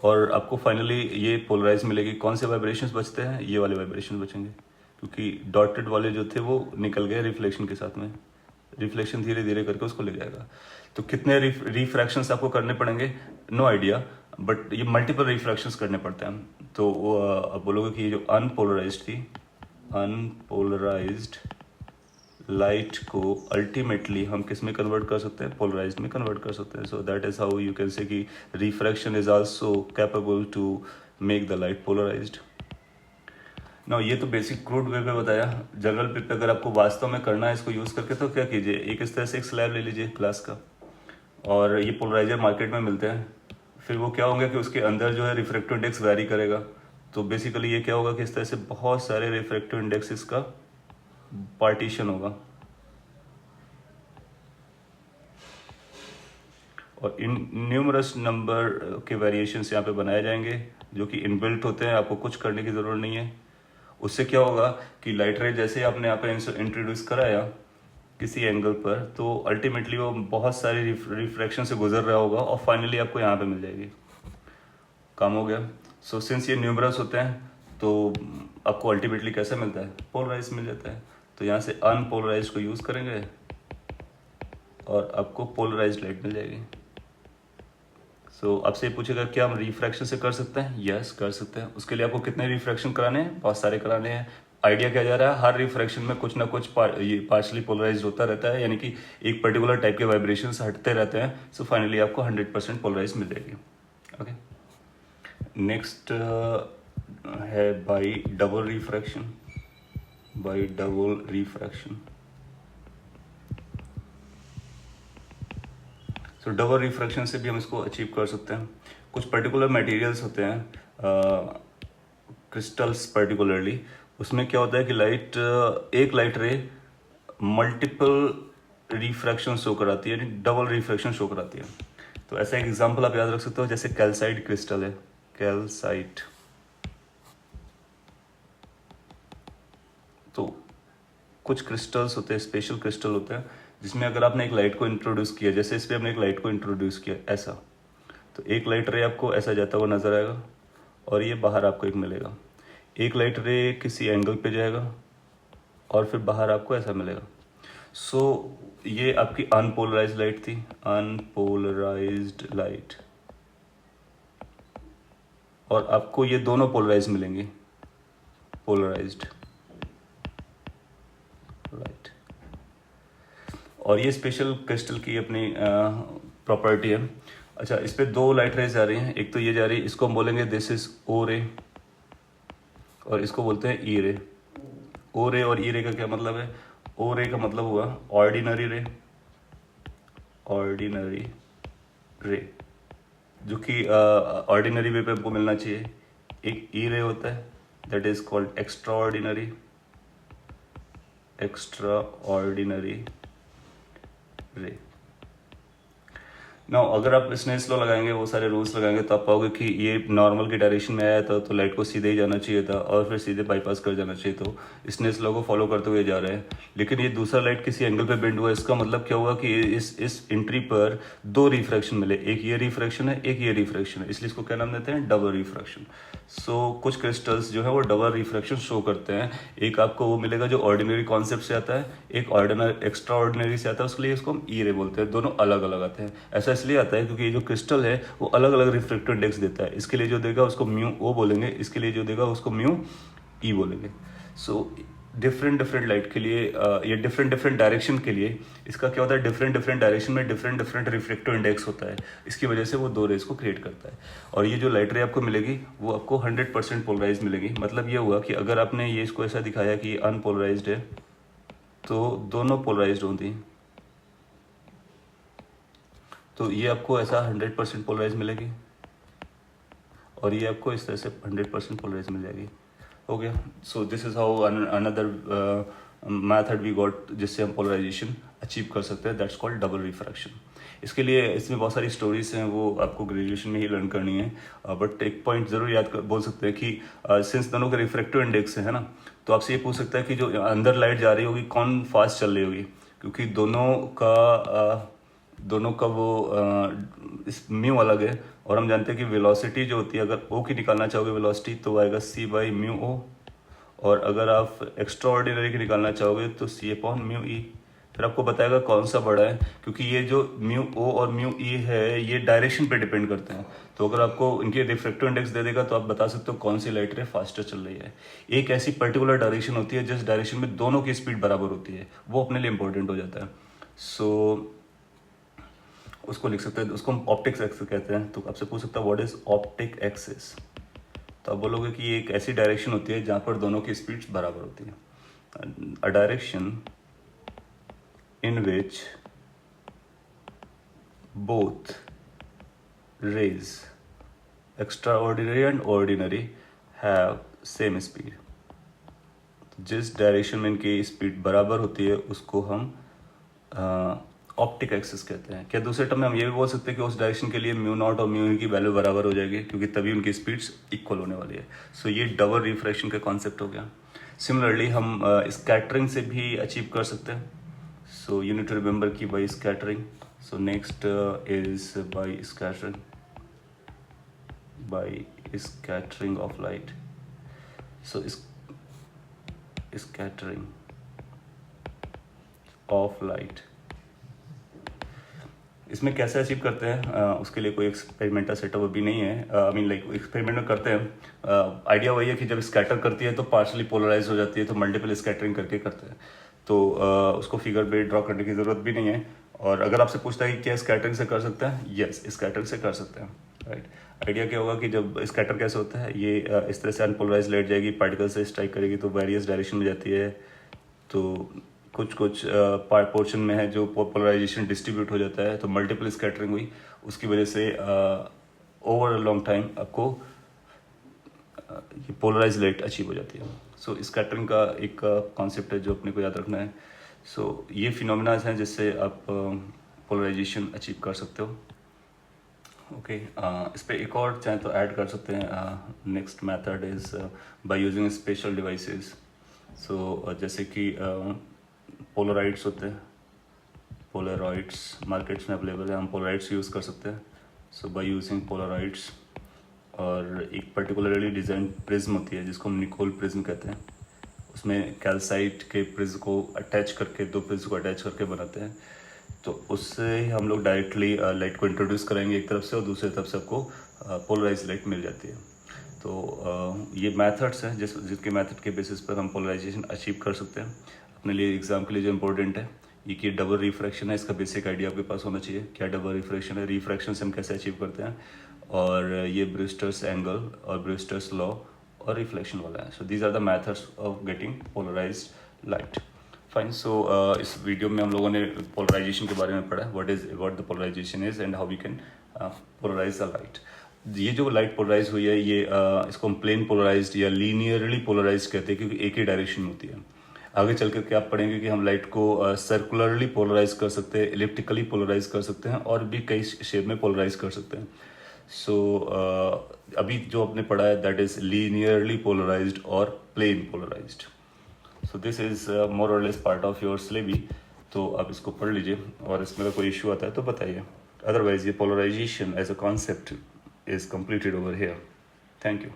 और आपको फाइनली ये पोलराइज मिलेगी। कौन से वाइब्रेशंस बचते हैं, ये वाले वाइब्रेशन बचेंगे, क्योंकि डॉटेड वाले जो थे वो निकल गए रिफ्लेक्शन के साथ में, रिफ्लेक्शन धीरे धीरे करके उसको ले जाएगा। तो कितने रिफ्रैक्शंस आपको करने पड़ेंगे, नो आइडिया, बट ये मल्टीपल रिफ्रैक्शंस करने पड़ते हैं। तो आप बोलोगे कि ये जो अनपोलराइज्ड थी अनपोलराइज्ड लाइट को अल्टीमेटली हम किस में कन्वर्ट कर सकते हैं, पोलराइज्ड में कन्वर्ट कर सकते हैं. So that is how you can say कि refraction is also capable to make the light polarised. ना ये तो बेसिक क्रूड वे पे बताया. जनरल पे अगर आपको वास्तव में करना है इसको यूज़ करके तो क्या कीजिए, एक इस तरह से एक स्लैब ले लीजिए ग्लास का, और ये पोलराइजर मार्केट में मिलते हैं. फिर वो क्या होगा कि उसके अंदर जो है रिफ्रैक्टिव इंडेक्स वैरी करेगा. तो बेसिकली ये क्या होगा कि इस तरह से बहुत सारे रिफ्रैक्टिव इंडेक्सेस का पार्टीशन होगा, और इन न्यूमरस नंबर के वेरिएशंस यहाँ पे बनाए जाएंगे जो कि इनबिल्ट होते हैं, आपको कुछ करने की ज़रूरत नहीं है. उससे क्या होगा कि लाइट रे जैसे ही आपने यहाँ पे इंट्रोड्यूस कराया किसी एंगल पर, तो अल्टीमेटली वो बहुत सारे रिफ्रैक्शन से गुजर रहा होगा और फाइनली आपको यहाँ पे मिल जाएगी. काम हो गया. सो सिंस ये न्यूमरस होते हैं तो आपको अल्टीमेटली कैसा मिलता है, पोलराइज मिल जाता है. तो यहाँ से अनपोलराइज को यूज़ करेंगे और आपको पोलराइज लाइट मिल जाएगी. सो आपसे पूछेगा क्या हम रिफ्रैक्शन से कर सकते हैं, यस कर सकते हैं. उसके लिए आपको कितने रिफ्रैक्शन कराने हैं, बहुत सारे कराने हैं. आइडिया क्या जा रहा है, हर रिफ्रैक्शन में कुछ ना कुछ ये पार्शली पोलराइज होता रहता है, यानी कि एक पर्टिकुलर टाइप के वाइब्रेशंस हटते रहते हैं. सो फाइनली आपको 100% पोलराइज मिल जाएगी. ओके, नेक्स्ट है by double refraction. By double refraction, so double refraction से भी हम इसको अचीव कर सकते हैं. कुछ पर्टिकुलर मटेरियल्स होते हैं, क्रिस्टल्स पर्टिकुलरली, उसमें क्या होता है कि एक लाइट रे मल्टीपल रिफ्रैक्शन शो कराती है, यानी डबल रिफ्रैक्शन शो कराती है. तो ऐसा एक एग्जांपल आप याद रख सकते हो, जैसे कैल्साइट क्रिस्टल है, कैल्साइट. तो कुछ क्रिस्टल्स होते हैं, स्पेशल क्रिस्टल होते हैं, जिसमें अगर आपने एक लाइट को इंट्रोड्यूस किया, जैसे इस पर हमने एक लाइट को इंट्रोड्यूस किया ऐसा, तो एक लाइट रे आपको ऐसा जाता हुआ नजर आएगा और ये बाहर आपको एक मिलेगा. एक लाइट रे किसी एंगल पे जाएगा और फिर बाहर आपको ऐसा मिलेगा. सो ये आपकी अनपोलराइज्ड लाइट थी, अनपोलराइज्ड लाइट, और आपको ये दोनों पोलराइज मिलेंगे, पोलराइज्ड लाइट. और ये स्पेशल क्रिस्टल की अपनी प्रॉपर्टी है. अच्छा, इस पे दो लाइट रेज जा रही हैं, एक तो ये जा रही है, इसको हम बोलेंगे दिस इज ओ रे, और इसको बोलते हैं ई रे. ओ रे और ई रे का क्या मतलब है, ओ रे का मतलब हुआ ऑर्डिनरी रे, ऑर्डिनरी रे जो कि ऑर्डिनरी वे पे हमको मिलना चाहिए. एक ई रे होता है that is called extra ordinary, extra ordinary रे. नाउ अगर आप स्नेल्स लॉ लगाएंगे, वो सारे रूल्स लगाएंगे, तो आप पाओगे कि ये नॉर्मल की डायरेक्शन में आया था तो लाइट को सीधे ही जाना चाहिए था और फिर सीधे बाईपास कर जाना चाहिए. तो स्नेल्स लॉ को फॉलो करते हुए जा रहे हैं, लेकिन ये दूसरा लाइट किसी एंगल पे बेंड हुआ. इसका मतलब क्या हुआ कि इस एंट्री पर दो रिफ्रैक्शन मिले, एक ये रिफ्रैक्शन है, एक ये रिफ्रैक्शन है, इसलिए इसको क्या नाम देते हैं, डबल रिफ्रैक्शन. सो कुछ क्रिस्टल्स जो है वो डबल रिफ्रैक्शन शो करते हैं. एक आपको वो मिलेगा जो ऑर्डिनरी कॉन्सेप्ट से आता है, एक ऑर्डिनरी एक्स्ट्रा ऑर्डिनरी से आता है, उसके लिए इसको हम ई रे बोलते हैं. दोनों अलग अलग आते हैं. ऐसा इसलिए आता है क्योंकि ये जो क्रिस्टल है वो अलग अलग रिफ्रैक्टिव इंडेक्स देता है. इसके लिए जो देगा उसको म्यू ओ बोलेंगे, इसके लिए जो देगा उसको म्यू ई बोलेंगे. सो डिफरेंट लाइट के लिए या डिफरेंट डायरेक्शन के लिए इसका क्या होता है, डिफरेंट डायरेक्शन में डिफरेंट रिफ्रैक्टिव इंडेक्स होता है. इसकी वजह से वो दो रेज को क्रिएट करता है. और ये जो लाइट रे आपको मिलेगी वो आपको 100% पोलराइज मिलेगी. मतलब ये हुआ कि अगर आपने ये इसको ऐसा दिखाया कि अनपोलराइज्ड है तो दोनों पोलराइज्ड होती, तो ये आपको ऐसा 100% पोलराइज मिलेगी और ये आपको इस तरह से 100% पोलराइज मिल जाएगी. हो गया. So this is how another method we got जिससे हम पोलराइजेशन अचीव कर सकते हैं, दैट्स कॉल्ड डबल रिफ्रैक्शन. इसके लिए इसमें बहुत सारी स्टोरीज हैं, वो आपको ग्रेजुएशन में ही लर्न करनी है. बट एक पॉइंट जरूर बोल सकते हैं कि सिंस दोनों का रिफ्रैक्टिव इंडेक्स है ना, तो आपसे ये पूछ सकता है कि जो अंदर लाइट जा रही होगी कौन फास्ट चल रही होगी, क्योंकि दोनों का वो इस म्यू अलग है. और हम जानते हैं कि वेलोसिटी जो होती है, अगर ओ की निकालना चाहोगे वेलोसिटी तो आएगा सी बाई म्यू ओ, और अगर आप एक्स्ट्रा ऑर्डिनरी की निकालना चाहोगे तो सी अपॉन म्यू ई. फिर आपको बताएगा कौन सा बड़ा है, क्योंकि ये जो म्यू ओ और म्यू ई है ये डायरेक्शन पे डिपेंड करते हैं। तो अगर आपको इनके रिफ्रैक्टिव इंडेक्स दे देगा तो आप बता सकते हो कौन सी लाइट रे फास्टर चल रही है। एक ऐसी पर्टिकुलर डायरेक्शन होती है जिस डायरेक्शन में दोनों की स्पीड बराबर होती है, वो अपने लिए इंपॉर्टेंट हो जाता है। सो उसको लिख सकते हैं, उसको हम ऑप्टिक्स एक्सिस कहते हैं। तो आपसे पूछ सकता है व्हाट इज ऑप्टिक एक्सिस, तो आप बोलोगे कि ये एक ऐसी डायरेक्शन होती है जहाँ पर दोनों की स्पीड्स बराबर होती है। A direction in which both rays extraordinary and ordinary have same speed। जिस डायरेक्शन में इनकी स्पीड बराबर होती है उसको हम ऑप्टिक एक्सिस कहते हैं। क्या दूसरे टर्म में हम ये भी बोल सकते हैं कि उस डायरेक्शन के लिए म्यू नॉट और म्यू की वैल्यू बराबर हो जाएगी, क्योंकि तभी उनकी स्पीड्स इक्वल होने वाली है। सो ये डबल रिफ्रैक्शन का कॉन्सेप्ट हो गया। सिमिलरली हम स्कैटरिंग से भी अचीव कर सकते हैं। So you need to remember कि by scattering. So next is by scattering, by scattering of light। so scattering of light इसमें कैसे अचीव करते हैं, उसके लिए कोई एक्सपेरिमेंटल सेटअप अभी नहीं है। आई मीन लाइक एक्सपेरिमेंट में करते हैं। आइडिया वही है कि जब स्कैटर करती है तो पार्शली पोलराइज हो जाती है, तो मल्टीपल स्कैटरिंग करके करते हैं। तो उसको फिगर पे ड्रॉ करने की ज़रूरत भी नहीं है। और अगर आपसे पूछता है कि क्या स्कैटरिंग से कर सकते हैं, यस स्कैटरिंग से कर सकते हैं, राइट। आइडिया क्या होगा कि जब स्कैटर कैसे होता है, ये इस तरह से अनपोलराइज लाइट जाएगी, पार्टिकल से स्ट्राइक करेगी तो वेरियस डायरेक्शन में जाती है। तो कुछ पोर्शन में है जो पोलराइजेशन डिस्ट्रीब्यूट हो जाता है, तो मल्टीपल स्कैटरिंग हुई, उसकी वजह से ओवर अ लॉन्ग टाइम आपको ये पोलराइज लाइट अचीव हो जाती है। सो स्कैटरिंग का एक कॉन्सेप्ट है जो अपने को याद रखना है। सो ये फिनोमिना हैं जिससे आप पोलराइजेशन अचीव कर सकते हो। ओके इस पर एक और चाहे तो ऐड कर सकते हैं। Next method is by using special devices. So जैसे कि पोलराइड्स होते हैं, पोलराइड्स मार्केट्स में अवेलेबल है, हम पोलराइड्स यूज़ कर सकते हैं। सो बाय यूजिंग पोलराइड्स, और एक पर्टिकुलरली डिज़ाइन प्रिज्म होती है जिसको हम निकोल प्रिज्म कहते हैं। उसमें कैल्साइट के प्रिज्म को अटैच करके, दो प्रिज्म को अटैच करके बनाते हैं। तो उससे हम लोग डायरेक्टली लाइट को इंट्रोड्यूस करेंगे एक तरफ से, और दूसरी तरफ से आपको पोलराइज लाइट मिल जाती है। तो ये मेथड्स हैं जिसके मेथड के बेसिस पर हम पोलराइजेशन अचीव कर सकते हैं। अपने लिए एग्जाम के लिए जो इम्पोर्टेंट है ये कि डबल रिफ्रैक्शन है, इसका बेसिक आइडिया आपके पास होना चाहिए। क्या डबल रिफ्रैक्शन है, रिफ्रैक्शन से हम कैसे अचीव करते हैं, और ये ब्रिस्टर्स एंगल और ब्रिस्टर्स लॉ और रिफ्लेक्शन वाला है। So these are the methods of getting polarised light. Fine. So इस वीडियो में हम लोगों ने पोलराइजेशन के बारे में पढ़ा, what the polarisation is and how we can polarise the light. ये जो लाइट पोलराइज हुई है ये इसको हम प्लेन पोलराइज्ड या लीनियरली पोलराइज्ड कहते हैं, क्योंकि एक ही डायरेक्शन में होती है। आगे चल करके आप पढ़ेंगे कि हम लाइट को सर्कुलरली पोलराइज कर सकते हैं, इलिप्टिकली पोलराइज कर सकते हैं, और भी कई शेप में पोलराइज कर सकते हैं। सो अभी जो आपने पढ़ा है दैट इज लीनियरली पोलराइज्ड और plane polarised. So this is more और less part of your syllabi. तो आप इसको पढ़ लीजिए, और इसमें अगर कोई इशू आता है तो बताइए। अदरवाइज ये polarisation as a concept is completed over here. Thank you.